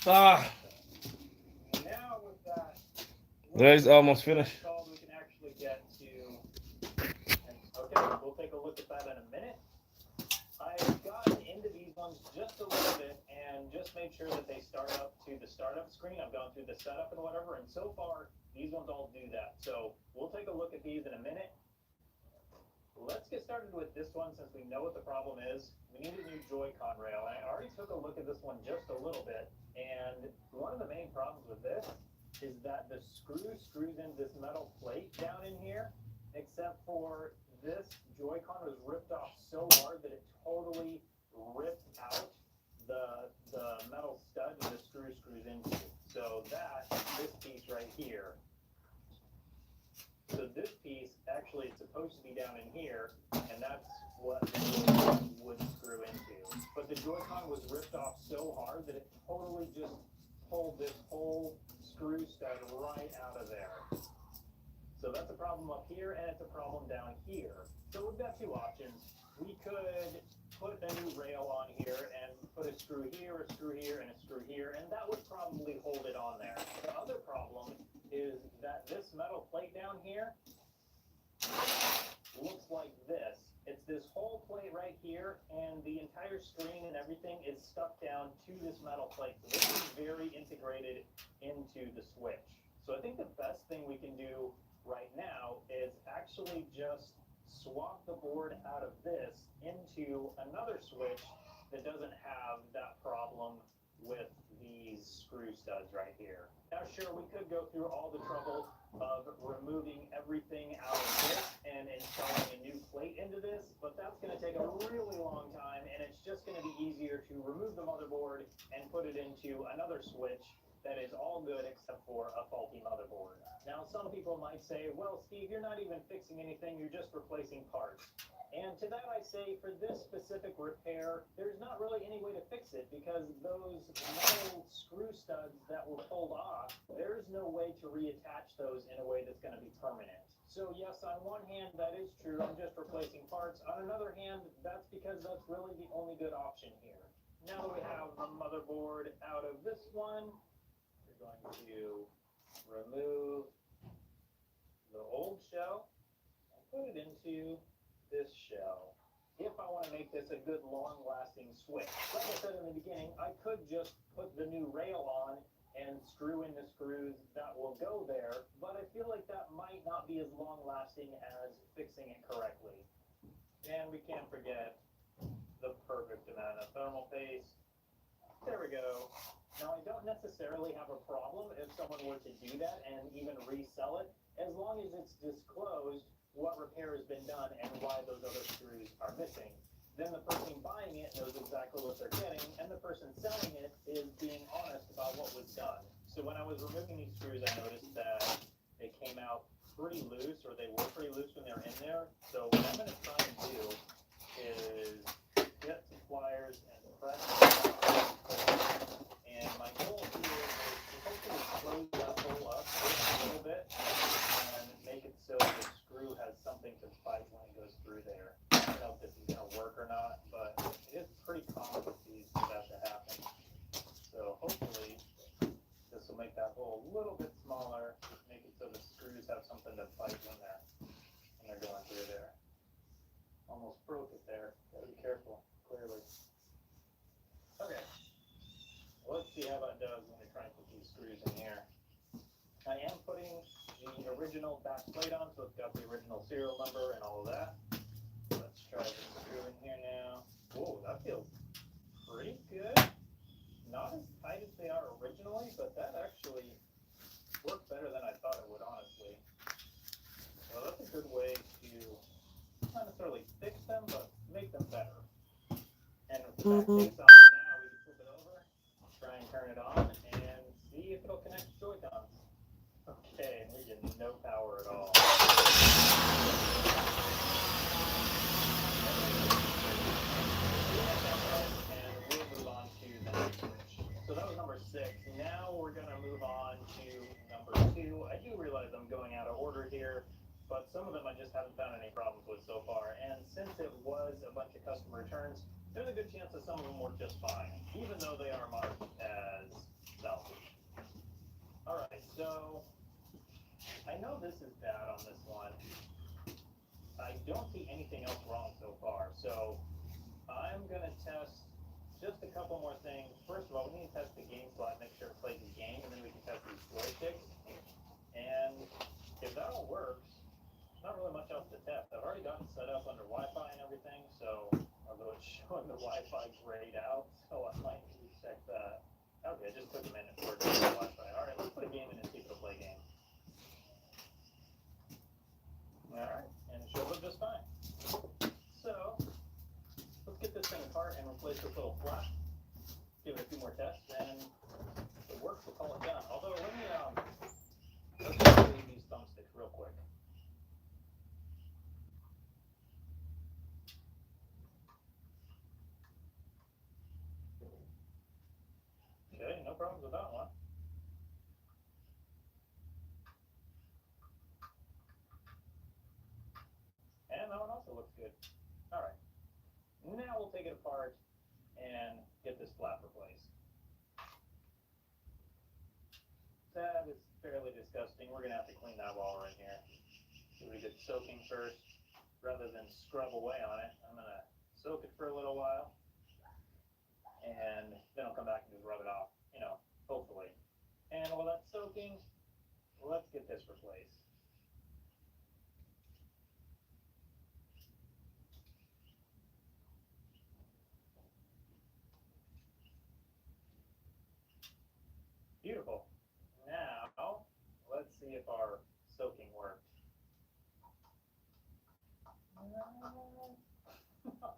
Ah, Now with that, there is almost finished. installed, we can actually get to. Okay, we'll take a look at that in a minute. I've gotten into these ones just a little bit and just made sure that they start up to the startup screen. I've gone through the setup and whatever, and so far these ones all do that. So we'll take a look at these in a minute. Let's get started with this one since we know what the problem is. We need a new Joy-Con rail. I already took a look at this one just a little bit, and one of the main problems with this is that the screw screws into this metal plate down in here, except for this Joy-Con was ripped off so hard that it totally ripped out the metal stud that the screw screws into. So this piece right here. So this piece actually is supposed to be down in here, and that's what the Joy-Con would screw into. But the Joy-Con was ripped off so hard that it totally just pulled this whole screw stud right out of there. So that's a problem up here, and it's a problem down here. So we've got two options. We could put a new rail on here and put a screw here, and a screw here, and that would probably hold it on there. The other problem is that this metal plate down here looks like this. It's this whole plate right here, and the entire screen and everything is stuck down to this metal plate. So this is very integrated into the switch. So I think the best thing we can do right now is actually just swap the board out of this into another switch that doesn't have that problem with these screw studs right here. Now sure, we could go through all the trouble of removing everything out of this and installing a new plate into this, but that's going to take a really long time, and it's just going to be easier to remove the motherboard and put it into another switch that is all good except for a faulty motherboard. Now, some people might say, well, Steve, you're not even fixing anything, you're just replacing parts. And to that I say, for this specific repair, there's not really any way to fix it because those metal screw studs that were pulled off, there's no way to reattach those in a way that's going to be permanent. So yes, on one hand, that is true, I'm just replacing parts. On another hand, that's because that's really the only good option here. Now that we have the motherboard out of this one, we're going to remove the old shell and put it into this shell. If I want to make this a good long-lasting switch. Like I said in the beginning, I could just put the new rail on and screw in the screws that will go there, but I feel like that might not be as long-lasting as fixing it correctly. And we can't forget the perfect amount of thermal paste. There we go. Now, I don't necessarily have a problem if someone were to do that and even resell it, as long as it's disclosed what repair has been done and why those other screws are missing. Then the person buying it knows exactly what they're getting, and the person selling it is being honest about what was done. So when I was removing these screws, I noticed that they came out pretty loose, or they were pretty loose when they were in there. So what I'm going to try and do is get some pliers and press it. And my goal here is to hopefully close that hole up just a little bit and make it so the screw has something to fight when it goes through there. I don't know if this is going to work or not, but it is pretty common for that to happen. So hopefully this will make that hole a little bit smaller, make it so the screws have something to fight when they're going through there. Almost broke it there. Gotta be careful, clearly. Okay. Let's see how that does when we try and put these screws in here. I am putting the original back plate on, so it's got the original serial number and all of that. Let's try the screw in here now. Whoa, that feels pretty good. Not as tight as they are originally, but that actually worked better than I thought it would, honestly. So that's a good way to not necessarily fix them, but make them better. And with the back case on now, we can flip it over, try and turn it on, and see if it'll connect to Joy-Cons. Okay, and we get no power at all. And we'll move on to we're gonna move on to number 2. I do realize I'm going out of order here, but some of them I just haven't found any problems with so far. And since it was a bunch of customer returns, there's a good chance that some of them work just fine, even though they are marked as salvage. All right, so I know this is bad on this one. I don't see anything else wrong so far, so I'm gonna test just a couple more things. First of all, we need to test the game slot, make sure it plays the game, and then we can test these joysticks. And if that all works, not really much else to test. I've already gotten set up under Wi-Fi and everything, so although it's showing the Wi-Fi grayed out, so I might need to check that. Okay, just took a minute for it to the Wi-Fi. All right, let's put a game in and see if it'll play game. All right, and it shows up just fine. So let's get this thing apart and replace this little flap. Give it a few more tests, and if it works, we'll call it done. Although, let me let's just leave these thumbsticks real quick. Okay, no problems with that one. And that one also looks good. All right, now we'll take it apart and get this flap replaced. That is fairly disgusting. We're gonna have to clean that while we're in here. Do we get soaking first? Rather than scrub away on it, I'm gonna soak it for a little while, and then I'll come back and just rub it off, hopefully. And while that's soaking, let's get this replaced. Beautiful. Now, let's see if our soaking worked.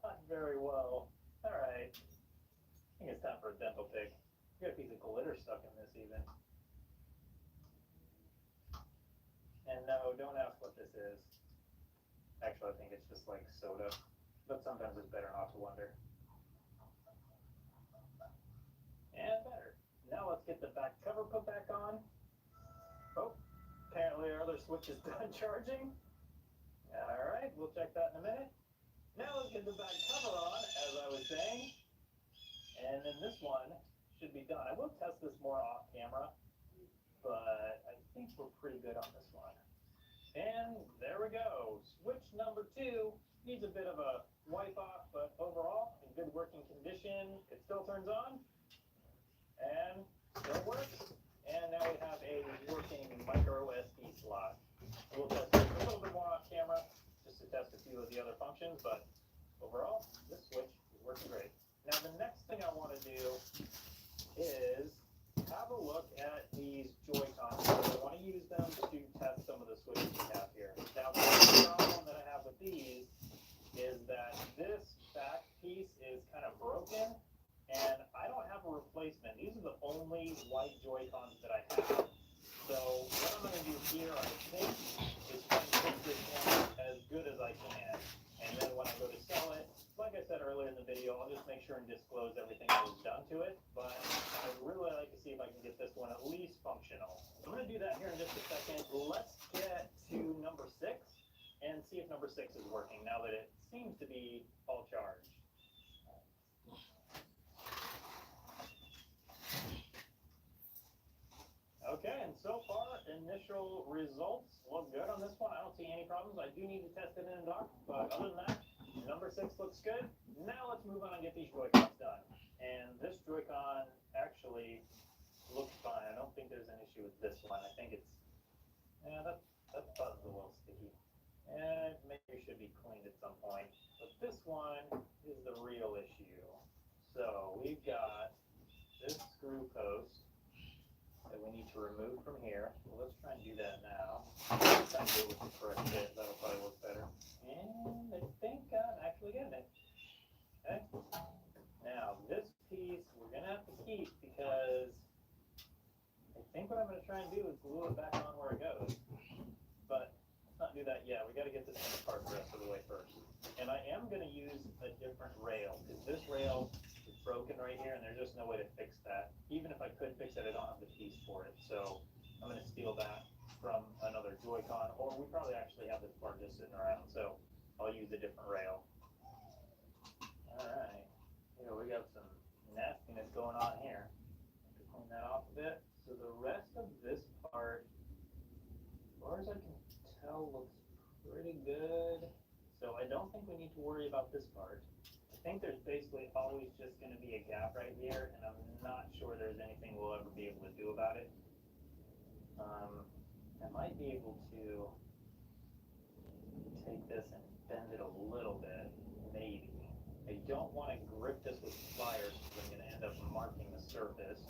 Not very well. All right. I think it's time for a dental pick. Got a piece of glitter stuck in this even. And no, don't ask what this is. Actually, I think it's just like soda, but sometimes it's better not to wonder. And better. Now let's get the back cover put back on. Oh, apparently our other switch is done charging. All right, we'll check that in a minute. Now let's get the back cover on, as I was saying. And then this one should be done. I will test this more off camera, but I think we're pretty good on this one. And there we go. Switch number 2 needs a bit of a wipe off, but overall in good working condition. It still turns on and still works. And now we have a working micro SD slot. We'll test it a little bit more off camera just to test a few of the other functions, but overall this switch is working great. Now the next thing I want to do is have a look at these Joy-Cons. I want to use them to test some of the switches we have here. Now the problem that I have with these is that this back piece is kind of broken, and I don't have a replacement. These are the only white Joy-Cons that I have. So what I'm going to do here, I think, is try and fix this one as good as I can. And then when I go to sell it, like I said earlier in the video, I'll just make sure and disclose everything that was done to it. But I'd really like to see if I can get this one at least functional. I'm going to do that here in just a second. Let's get to number 6 and see if number 6 is working now that it seems to be all charged. Okay, and so far, initial results look good on this one. I don't see any problems. I do need to test it in a dock, but other than that, number 6 looks good. Now let's move on and get these Joy-Cons done. And this Joy-Con actually looks fine. I don't think there's an issue with this one. I think it's, that button's a little sticky. And maybe it should be cleaned at some point. But this one is the real issue. So we've got this screw post that we need to remove from here. Well, let's try and do that now. Try and do it with the correct fit. That'll probably look better. And I think I'm actually getting it. Okay. Now, this piece we're going to have to keep because I think what I'm going to try and do is glue it back on where it goes. But let's not do that yet. We got to get this thing apart the rest of the way first. And I am going to use a different rail because this rail is broken right here, and there's just no way to fix that. Even if I could fix it, I don't have the piece for it. So I'm going to steal that from another Joy-Con, or we probably actually have this part just sitting around, so I'll use a different rail. Alright, here we got some nastiness going on here. Clean that off a bit. So the rest of this part, as far as I can tell, looks pretty good. So I don't think we need to worry about this part. I think there's basically always just going to be a gap right here, and I'm not sure there's anything we'll ever be able to do about it. I might be able to take this and bend it a little bit, maybe. I don't want to grip this with pliers because I'm going to end up marking the surface.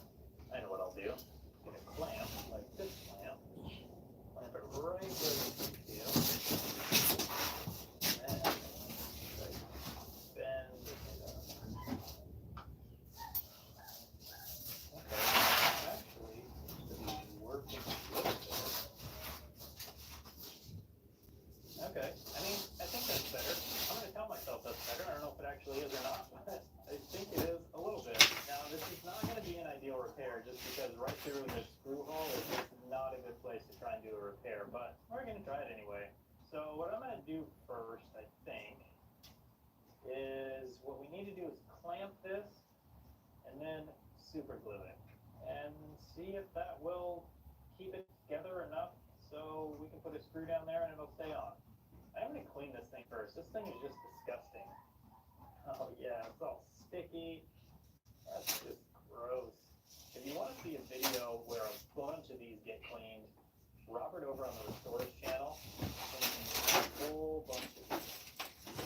I know what I'll do. Get a clamp, like this clamp. Clamp it right where you see it. And then bend it up. Okay, actually seems to be working a little bit. Okay, I mean, I think that's better. I'm going to tell myself that's better. I don't know if it actually is or not, but I think it is a little bit. Now, this is not going to be an ideal repair just because right through this screw hole is just not a good place to try and do a repair, but we're going to try it anyway. So what I'm going to do first, I think, is what we need to do is clamp this and then super glue it and see if that will keep it together enough so we can put a screw down there and it'll stay on. I'm going to clean this thing first. This thing is just disgusting. Oh yeah, it's all sticky. That's just gross. If you want to see a video where a bunch of these get cleaned, Robert over on the Restorers channel cleaned a whole bunch of these.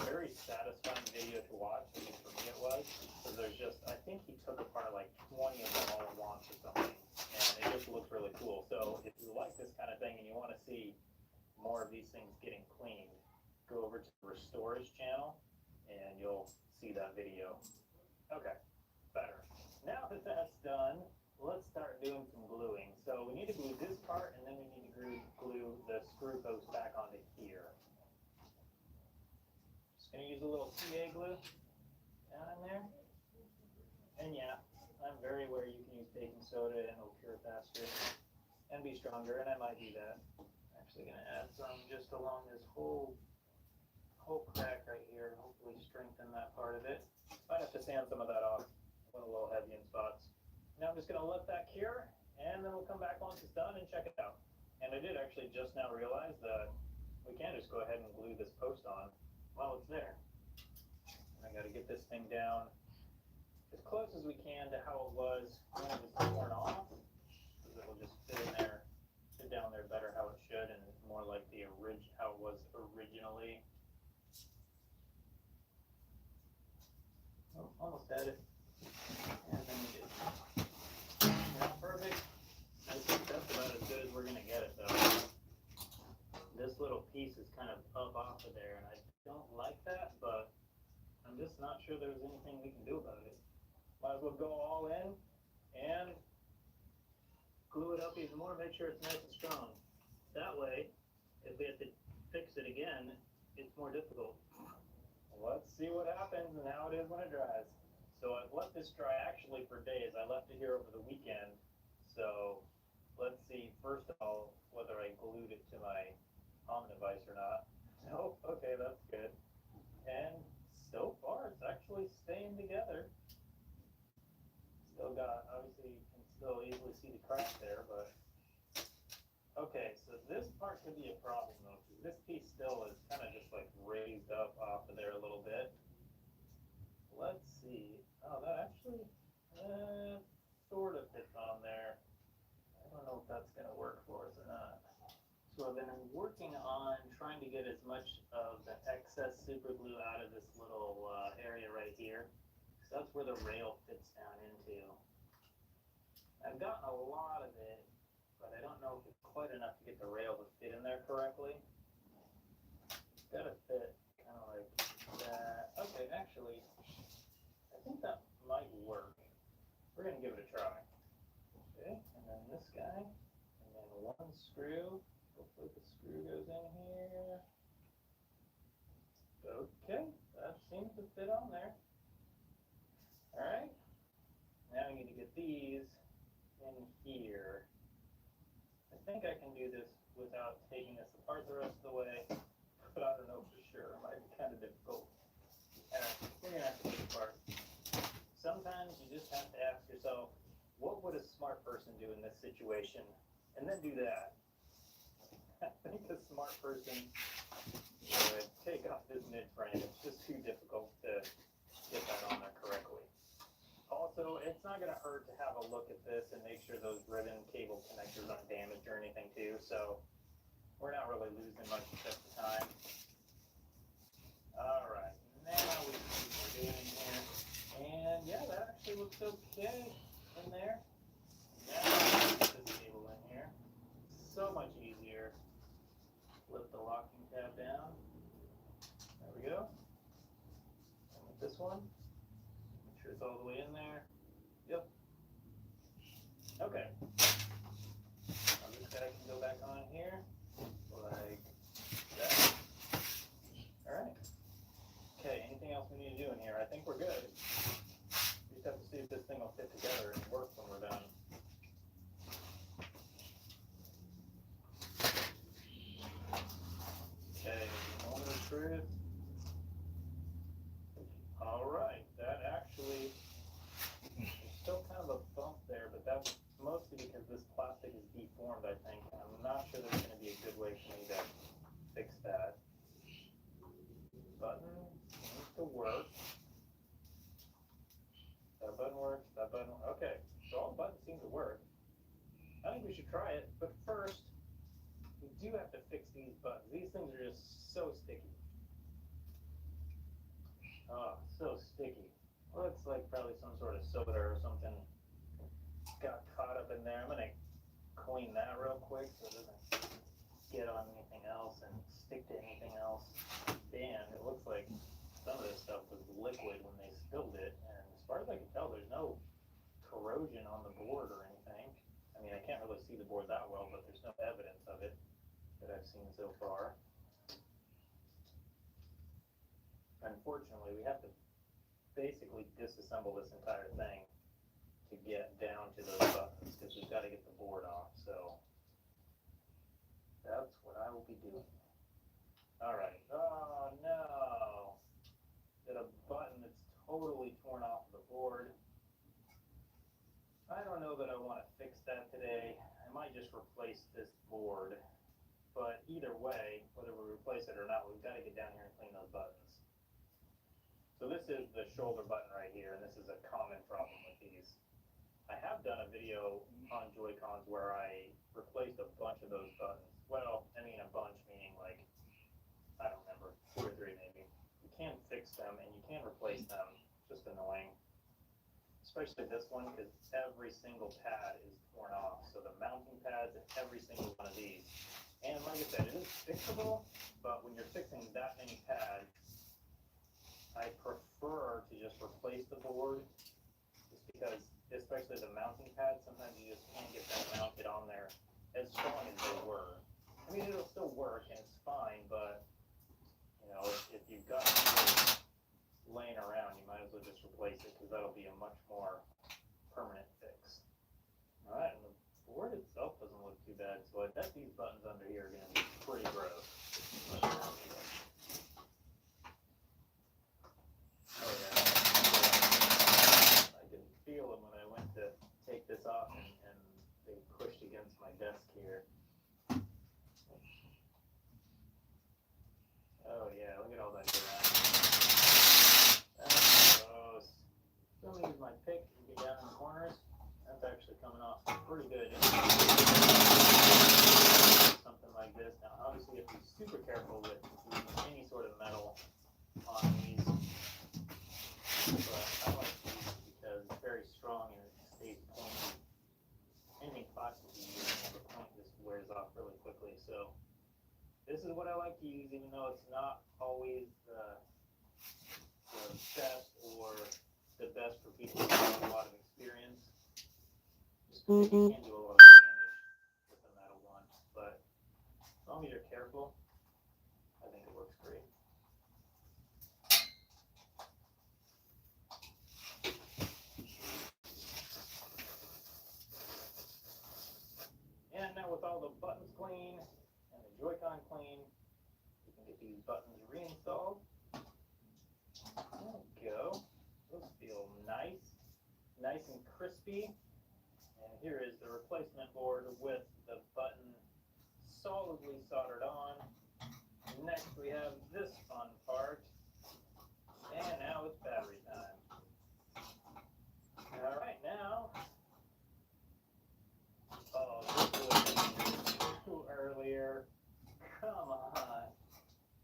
Very satisfying video to watch, at least for me it was, because there's just, I think he took apart like 20 of them all at once or something, and it just looks really cool. So if you like this kind of thing and you want to see more of these things getting cleaned, go over to the Restorers channel and you'll see that video. Okay, better. Now that that's done, let's start doing some gluing. So we need to glue this part and then we need to glue the screw post back onto here. Just gonna use a little CA glue down in there. And yeah, I'm very aware you can use baking soda and it'll cure faster and be stronger, and I might do that. I'm actually gonna add some just along this whole crack right here, and hopefully strengthen that part of it. Might have to sand some of that off. Went a little heavy in spots. Now I'm just gonna let that cure, and then we'll come back once it's done and check it out. And I did actually just now realize that we can just go ahead and glue this post on while it's there. And I gotta get this thing down as close as we can to how it was when it was torn off, because it will just fit in there, fit down there better how it should, and more like the how it was originally. Oh, almost had it. And then we did. Not perfect. I think that's about as good as we're gonna get it though. This little piece is kind of up off of there, and I don't like that, but I'm just not sure there's anything we can do about it. Might as well go all in and glue it up even more, make sure it's nice and strong. That way, if we have to fix it again, it's more difficult. Let's see what happens and how it is when it dries. So I've let this dry actually for days. I left it here over the weekend. So let's see, first of all, whether I glued it to my Omnivise or not. Nope, okay, that's good. And so far, it's actually staying together. Still got, obviously, you can still easily see the crack there, but okay, so this part could be a problem though, because this piece still is kind of just like raised up off of there a little bit. Let's see. Oh, that actually sort of fits on there. I don't know if that's going to work for us or not. So I've been working on trying to get as much of the excess super glue out of this little area right here. So that's where the rail fits down into. I've gotten a lot of it, but I don't know if it's quite enough to get the rail to fit in there correctly. It's gotta fit kind of like that. Okay, actually, I think that might work. We're gonna give it a try. Okay, and then this guy, and then one screw. Hopefully the screw goes in here. Okay, that seems to fit on there. All right, these in here. I think I can do this without taking this apart the rest of the way, but I don't know for sure. It might be kind of difficult. We're gonna have to take it apart. Sometimes you just have to ask yourself, what would a smart person do in this situation? And then do that. I think a smart person would take off this mid frame. It's just too difficult to get that on there correctly. Also, it's not going to hurt to have a look at this and make sure those ribbon cable connectors aren't damaged or anything too. So we're not really losing much except the time. All right, now we can see what we're doing here. And yeah, that actually looks okay in there. Now we put this cable in here. So much easier. Lift the locking tab down. There we go. And with this one, make sure it's all the way in there. Yep. Okay. Now this guy can go back on here, like that. All right. Okay, anything else we need to do in here? I think we're good. We just have to see if this thing will fit together and work when we're done. Okay, moment of truth. All right, that actually, there's still kind of a bump there, but that's mostly because this plastic is deformed, I think. And I'm not sure there's going to be a good way for me to fix that. Button needs to work. That button works, that button, okay. So all buttons seem to work. I think we should try it, but first, we do have to fix these buttons. These things are just so sticky. Oh, so sticky. Looks like probably some sort of soda or something got caught up in there. I'm gonna clean that real quick so it doesn't get on anything else and stick to anything else. And it looks like some of this stuff was liquid when they spilled it, and as far as I can tell, there's no corrosion on the board or anything. I mean, I can't really see the board that well, but there's no evidence of it that I've seen so far. Unfortunately, we have to basically disassemble this entire thing to get down to those buttons, because we've got to get the board off. So that's what I will be doing. All right. Oh no! Got a button that's totally torn off the board. I don't know that I want to fix that today. I might just replace this board. But either way, whether we replace it or not, we've got to get down here and clean those buttons. So this is the shoulder button right here, and this is a common problem with these. I have done a video on Joy-Cons where I replaced a bunch of those buttons. Well, I mean a bunch meaning like, I don't remember, 2 or 3 maybe. You can fix them and you can replace them, just annoying. Especially this one, because every single pad is torn off. So the mounting pads and every single one of these. And like I said, it is fixable, but when you're fixing that many pads, I prefer to just replace the board, just because, especially the mounting pads, sometimes you just can't get them mounted on there as strong as they were. I mean, it'll still work and it's fine, but, you know, if you've got it laying around, you might as well just replace it, because that'll be a much more permanent fix. All right, and the board itself doesn't look too bad, so I bet these buttons under here are going to be pretty gross. Oh yeah, I can feel them when I went to take this off, and they pushed against my desk here. Oh yeah, look at all that grass. That's gross. So I'm gonna use my pick and get down in the corners. That's actually coming off pretty good. Something like this. Now obviously you have to be super careful with using any sort of metal on these. But I like these because it's very strong and it stays pointy. Any plastic you use, the point just wears off really quickly. So this is what I like to use, even though it's not always the best or the best for people who have a lot of experience. Just because you can do a lot of damage with a metal one. But as long as you're careful, I think it works great. nice and crispy. And here is the replacement board with the button solidly soldered on. Next we have this fun part. And now it's battery time. Alright, now. Oh, this was too earlier. Come on.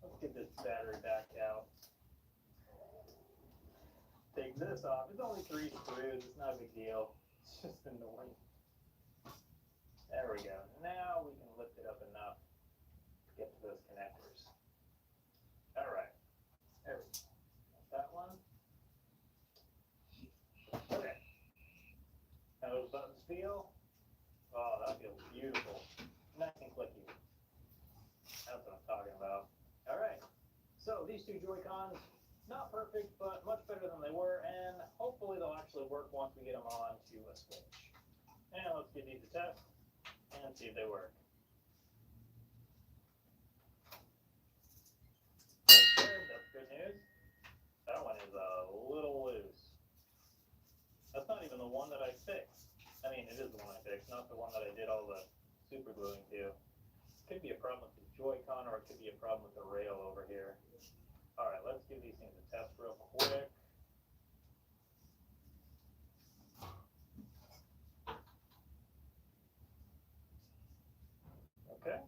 Let's get this battery back out. Take this off. It's only 3 screws. It's not a big deal. It's just annoying. There we go. Now we can lift it up enough to get to those connectors. All right. There we go. That one. Okay. How those buttons feel? Oh, that feels beautiful. Nice and clicky. That's what I'm talking about. All right. So these two Joy-Cons, not perfect, but much better than they were, and hopefully they'll actually work once we get them on to a Switch. And let's give these a test and see if they work. That's good news. That one is a little loose. That's not even the one that I fixed. I mean, it is the one I fixed, not the one that I did all the super gluing to. Could be a problem with the Joy-Con, or it could be a problem with the rail over here. All right, let's give these things a test real quick. Okay,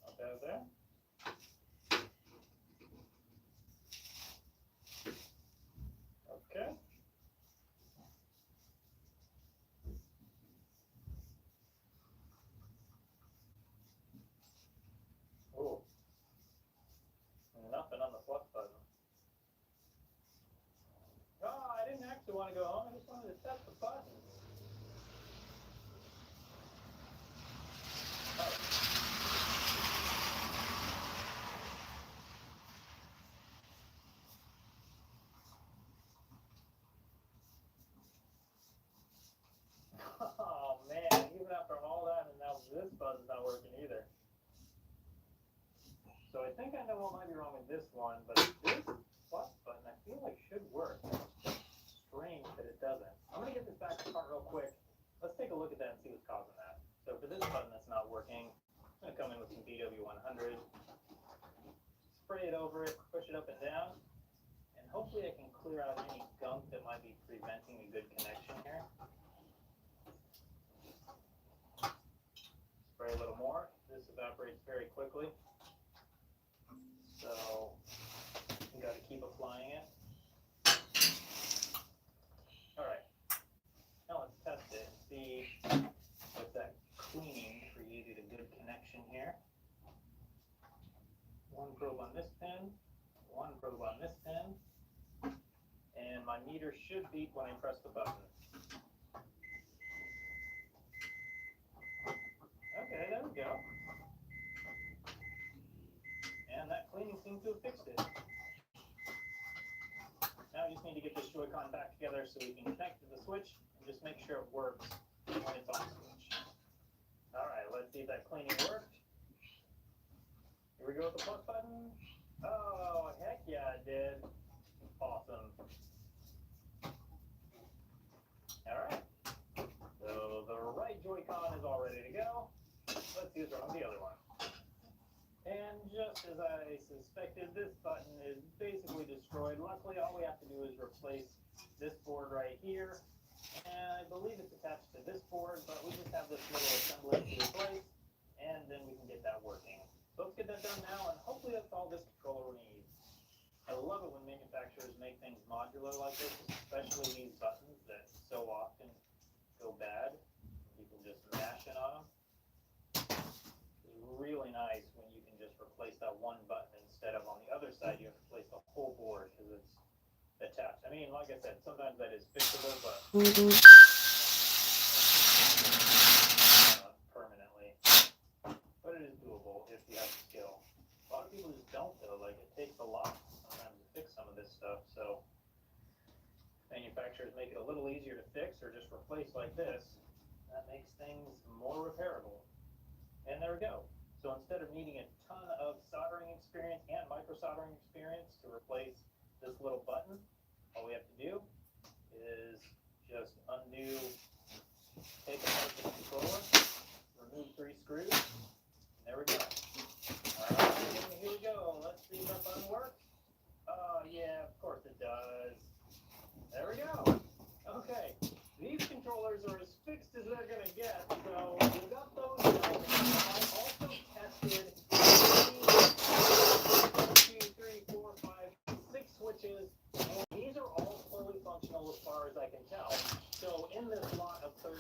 not bad there. Okay. Oh, nothing on the flux button. Oh, I didn't actually want to go home. I just wanted to test the button. Oh. Oh man, even after all that, and now this button's not working either. So I think I know what might be wrong with this one, but this plus button I feel like should work. It's strange that it doesn't. I'm gonna get this back apart real quick. Let's take a look at that and see what's causing that. So for this button that's not working, I'm gonna come in with some BW100, spray it over it, push it up and down, and hopefully I can clear out any gunk that might be preventing a good connection here. Spray a little more. This evaporates very quickly. So you got to keep applying it. All right. Now let's test it and see if that cleaning created a good connection here. One probe on this pin, one probe on this pin, and my meter should beep when I press the button. Okay, there we go. And that cleaning seems to have fixed it. Now I just need to get this Joy-Con back together so we can connect to the Switch and just make sure it works when it's on the Switch. Alright, let's see if that cleaning worked. Here we go with the plus button. Oh, heck yeah, it did. Awesome. Alright. So the right Joy-Con is all ready to go. Let's see what's wrong with the other one. And just as I suspected, this button is basically destroyed. Luckily, all we have to do is replace this board right here. And I believe it's attached to this board, but we just have this little assembly to replace, and then we can get that working. So let's get that done now, and hopefully that's all this controller needs. I love it when manufacturers make things modular like this, especially these buttons that so often go bad. People just mashing on them. It's really nice when you can just replace that one button instead of on the other side you have to replace the whole board because it's attached. I mean, like I said, sometimes that is fixable, but permanently. But it is doable if you have the skill. A lot of people just don't though. Like it takes a lot sometimes to fix some of this stuff. So manufacturers make it a little easier to fix or just replace like this. That makes things more repairable. And there we go. So instead of needing a ton of soldering experience and micro soldering experience to replace this little button, all we have to do is just undo, take apart the controller, remove 3 screws. There we go. Alright, here we go. Let's see if that button works. Oh yeah, of course it does. There we go. Okay, these controllers are as fixed as they're gonna get, so we got those done. I also tested 6 switches, and these are all fully functional as far as I can tell. So in this lot of 13,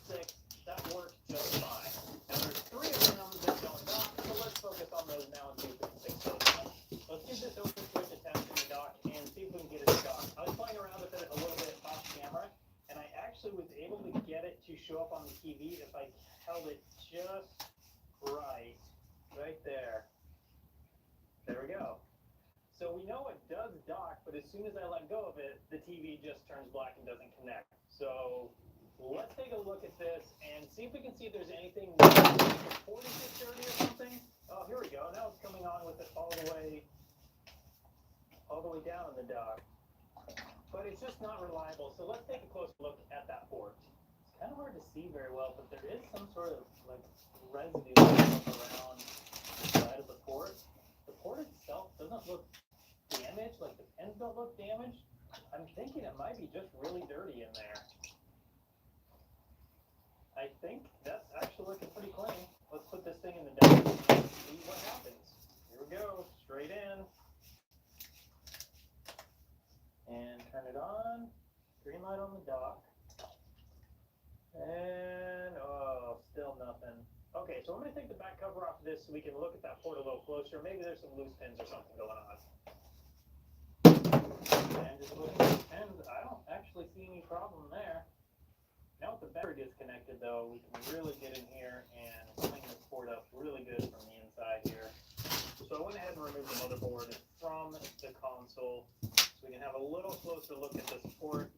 6, that works just fine. Now there's 3 of them that don't dock, so let's focus on those now and see if we can fix those up. Let's get this open switch attached to the dock and see if we can get it to dock. I was playing around with it a little bit off camera, and I actually was able to get it to show up on the TV if I held it just right there. There we go. So we know it does dock, but as soon as I let go of it, the TV just turns black and doesn't connect. So let's take a look at this and see if we can see if there's anything supporting this dirty or something. Oh, here we go. Now it's coming on with it all the way down in the dock. But it's just not reliable. So let's take a closer look at that port. It's kind of hard to see very well, but there is some sort of like residue around the side of the port. The port itself doesn't look damaged, like the pins don't look damaged. I'm thinking it might be just really dirty in there. I think that's actually looking pretty clean. Let's put this thing in the dock and see what happens. Here we go, straight in. And turn it on. Green light on the dock. And, oh, still nothing. Okay, so I'm going to take the back cover off of this so we can look at that port a little closer. Maybe there's some loose pins or something going on. And just looking at the pins, I don't actually see any problem there. Now with the battery disconnected though, we can really get in here and clean this port up really good from the inside here. So I went ahead and removed the motherboard from the console so we can have a little closer look at this port.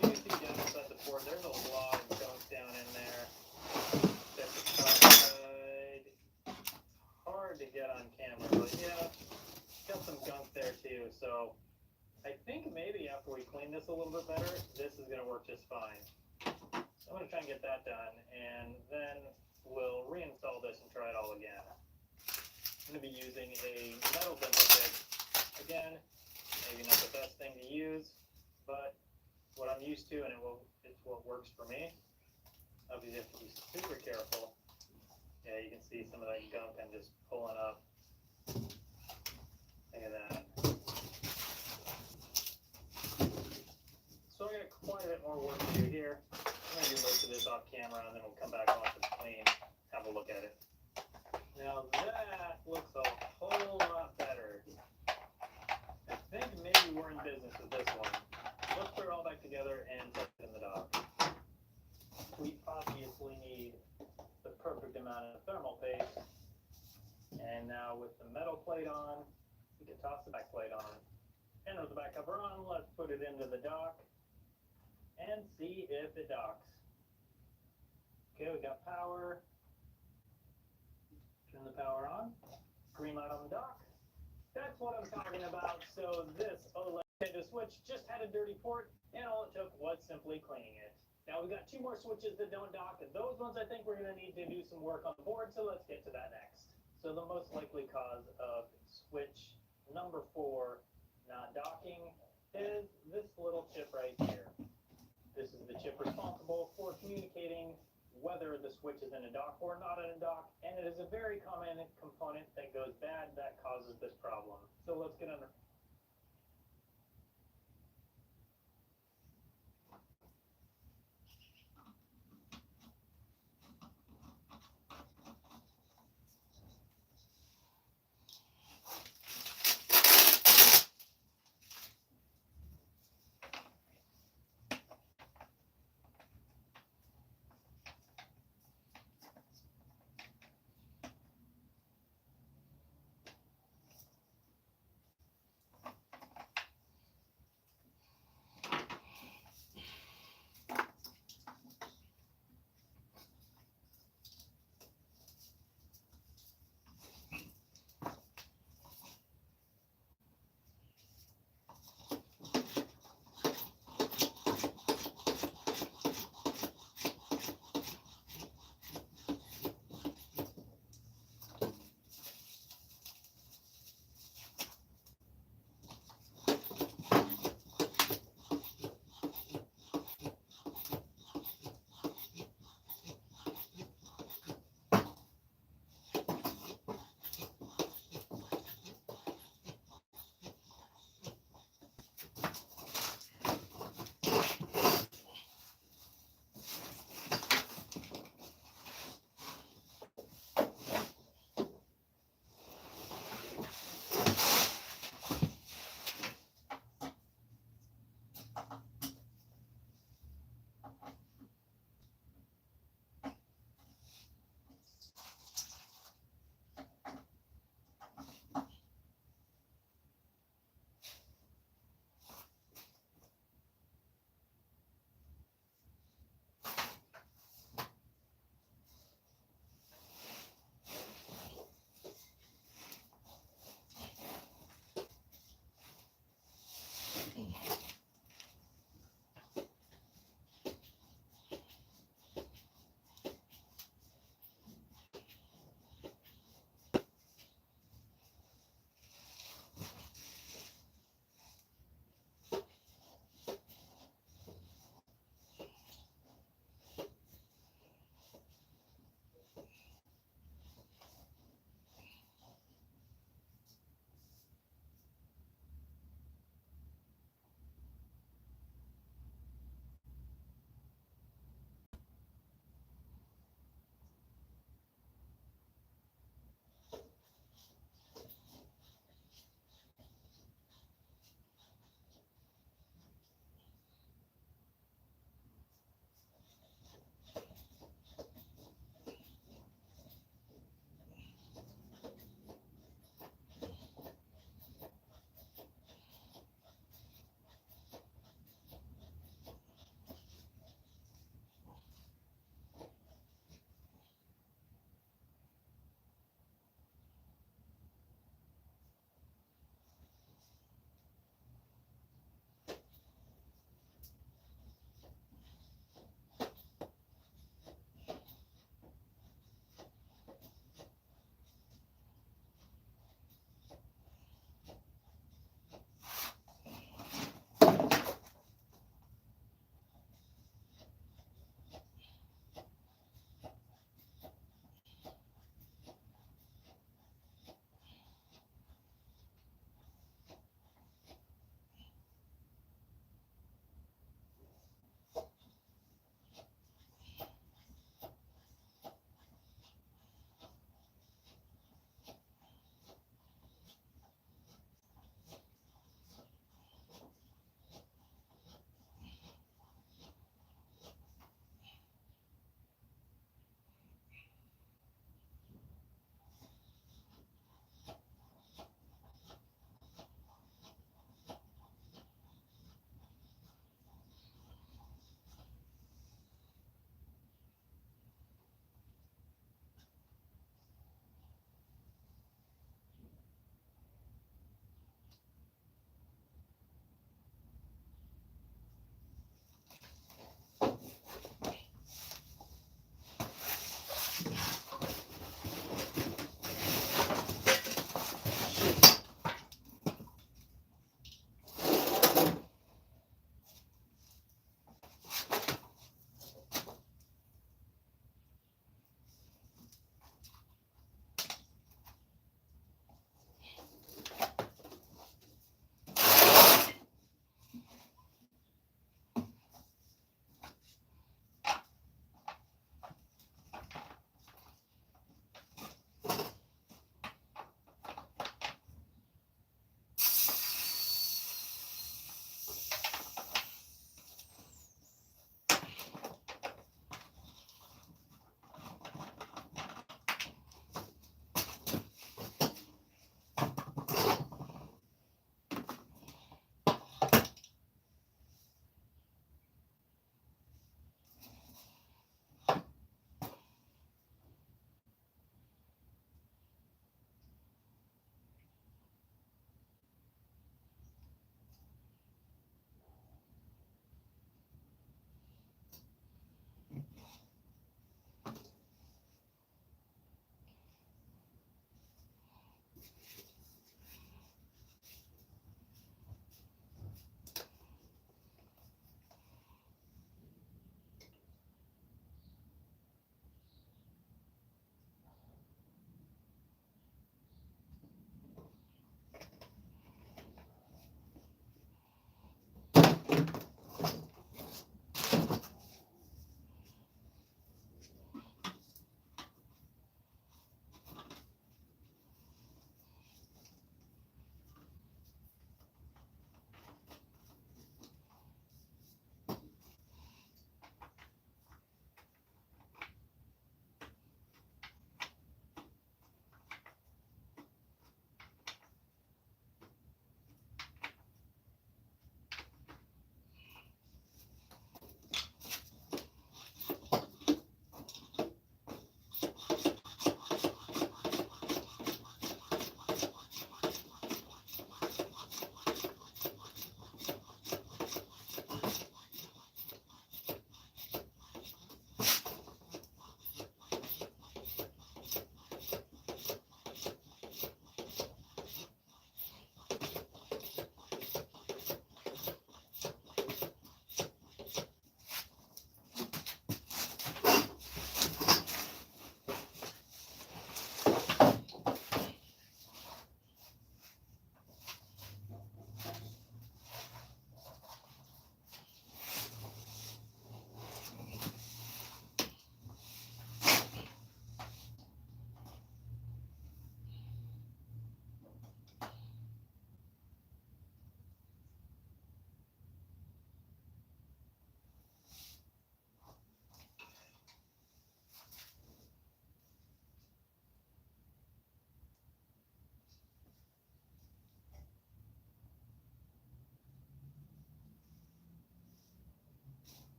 You can see down inside the port, there's a lot of junk down in there. Hard to get on camera, but yeah, got some gunk there too. So I think maybe after we clean this a little bit better, this is going to work just fine. So I'm going to try and get that done, and then we'll reinstall this and try it all again. I'm going to be using a metal dental pick. Again, maybe not the best thing to use, but what I'm used to, and it's what works for me. Obviously, you have to be super careful. Yeah, you can see some of that gunk I'm just pulling up. Look at that. So I got quite a bit more work to do here. I'm going to do most of this off camera, and then we'll come back once it's clean, have a look at it. Now that looks a whole lot better. I think maybe we're in business with this one. Let's put it all back together and put it in the dock. We obviously need the perfect amount of thermal paste. And now with the metal plate on, we can toss the back plate on. And with the back cover on, let's put it into the dock and see if it docks. Okay, we got power. Turn the power on. Green light on the dock. That's what I'm talking about. So this OLED Nintendo Switch just had a dirty port, and all it took was simply cleaning it. Now we've got 2 more switches that don't dock, and those ones I think we're going to need to do some work on the board, so let's get to that next. So the most likely cause of switch number 4 not docking is this little chip right here. This is the chip responsible for communicating whether the switch is in a dock or not in a dock, and it is a very common component that goes bad that causes this problem. So let's get under.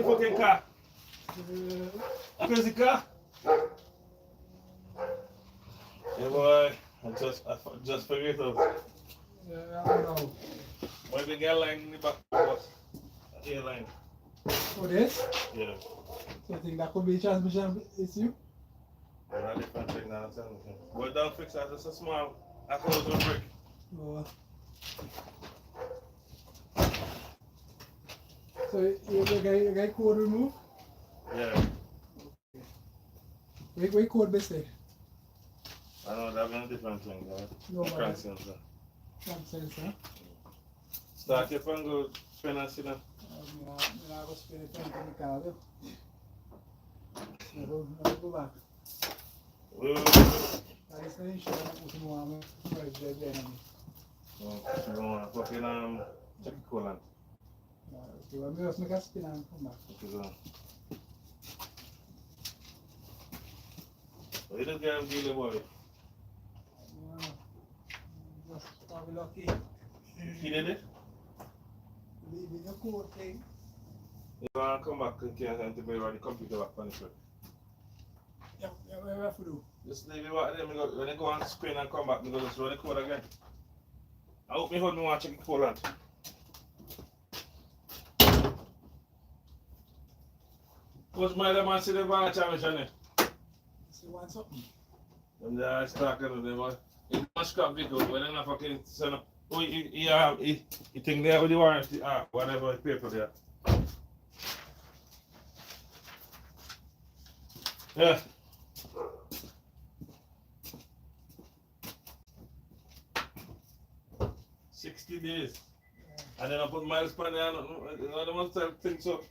my fucking car. Crazy car. Yeah, boy. I just forget of. I don't know. Why the girl line in the back was airline. Oh, this? Yeah. So you think that could be transmission issue? Well, a different thing now. But don't fix that. Just a small. I thought it was a brick. Oh. So you got code removed? Yeah. Wait code best day. I know that's a different thing. No, but Crank sensor. nonsense, huh? Start your phone, go spin and sit down. I was spending time in the car. Never go back. I just ain't sure what you want to right there, there. You want to fucking check the coolant. Okay, well, maybe let's make a spin and come back. What you just get dealing with it? Just probably lucky. He did it? Leaving the code thing. You want to come back and can't to the computer back on the trip. Yeah, what do I have to do? Just leave it back there. When I go and spin and come back, I go just run the code again. I hope me hold me want to check the coolant. What's my other man see the van transmission? So you want something? Them guys talking to them, but it's not scrap vehicle, but they're not fucking send up. Oh, he think they have the warranty, whatever paper there. Yeah. $60 days. And then I put miles per day, I don't want to think so.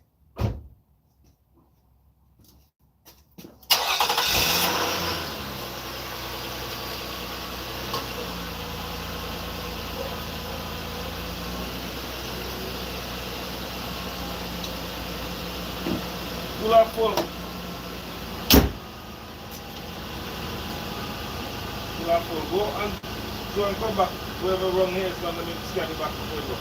Pull up full. Pull up full. Go and come back. Whoever wrong here is going to scan it back before you go.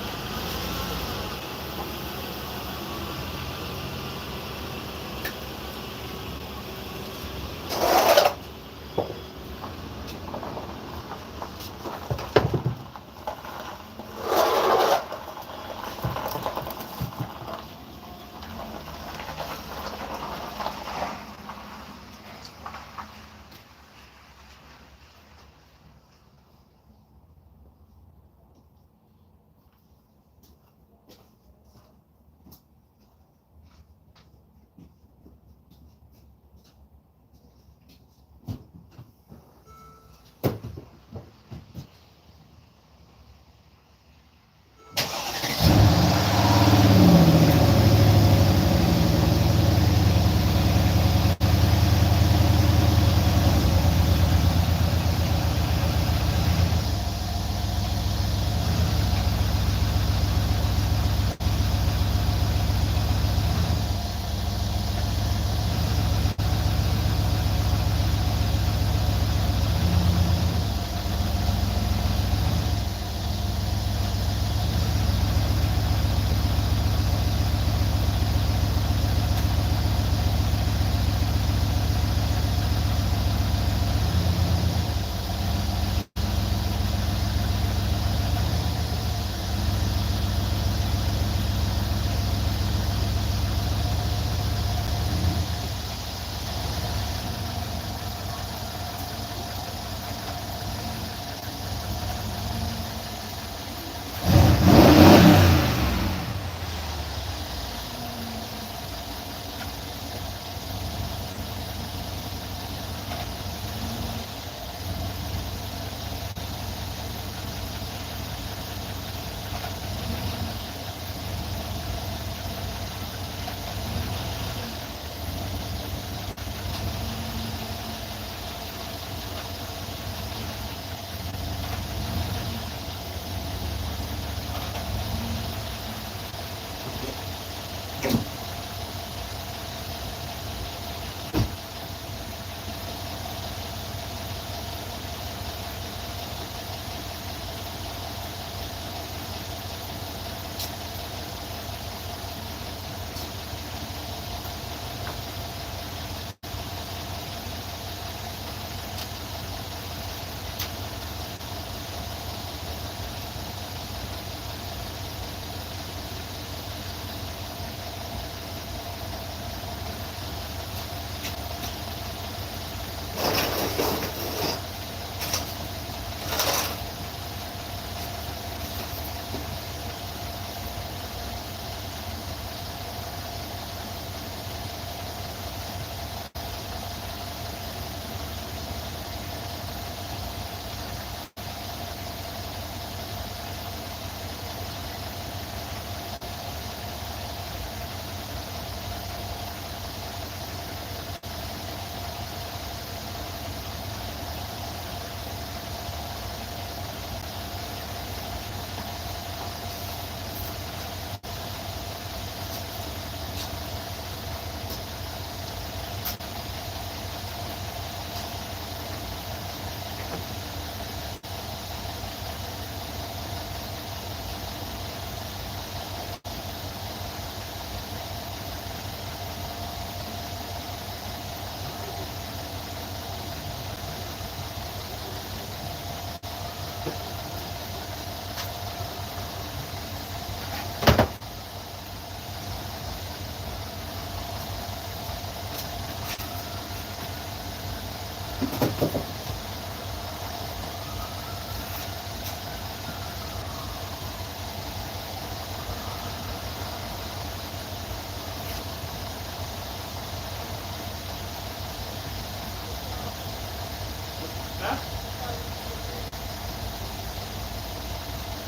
Huh?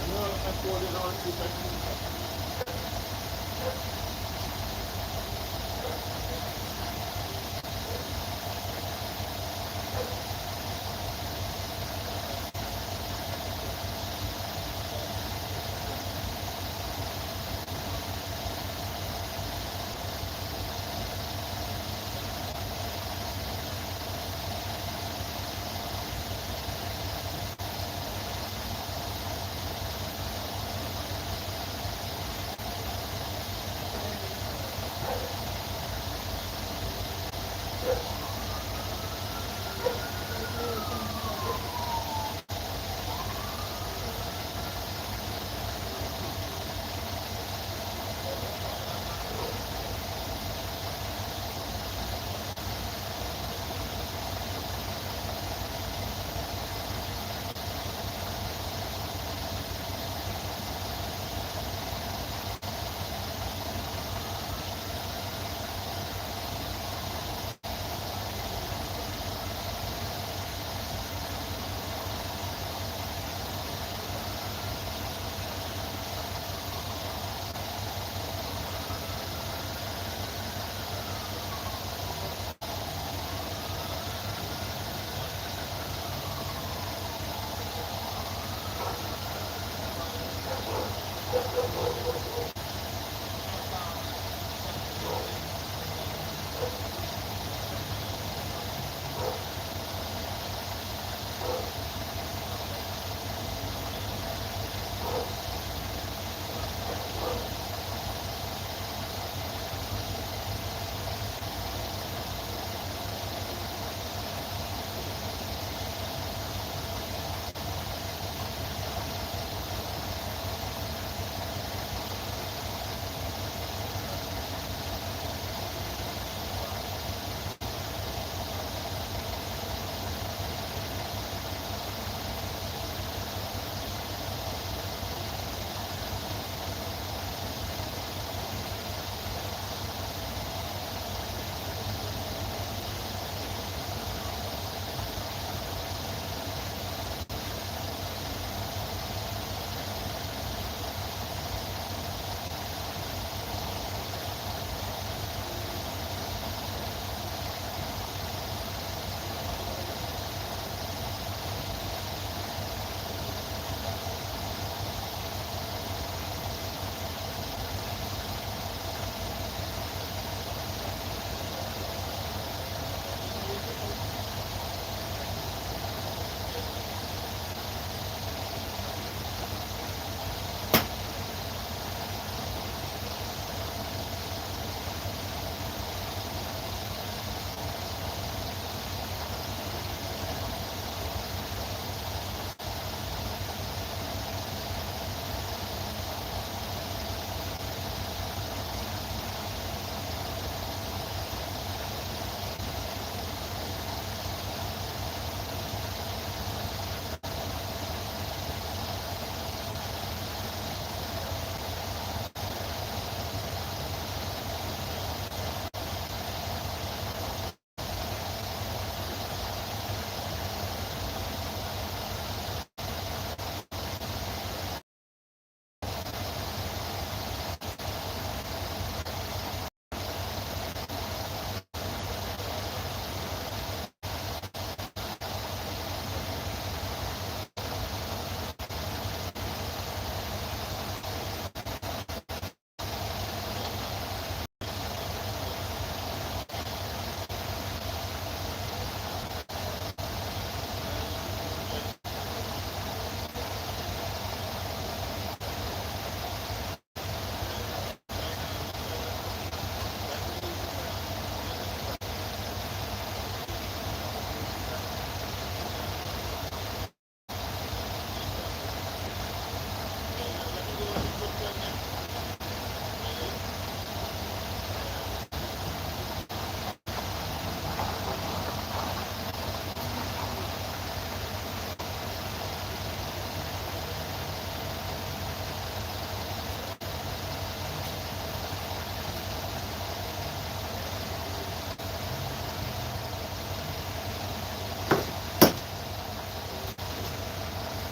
No, I poured it on 2 seconds.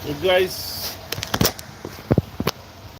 You guys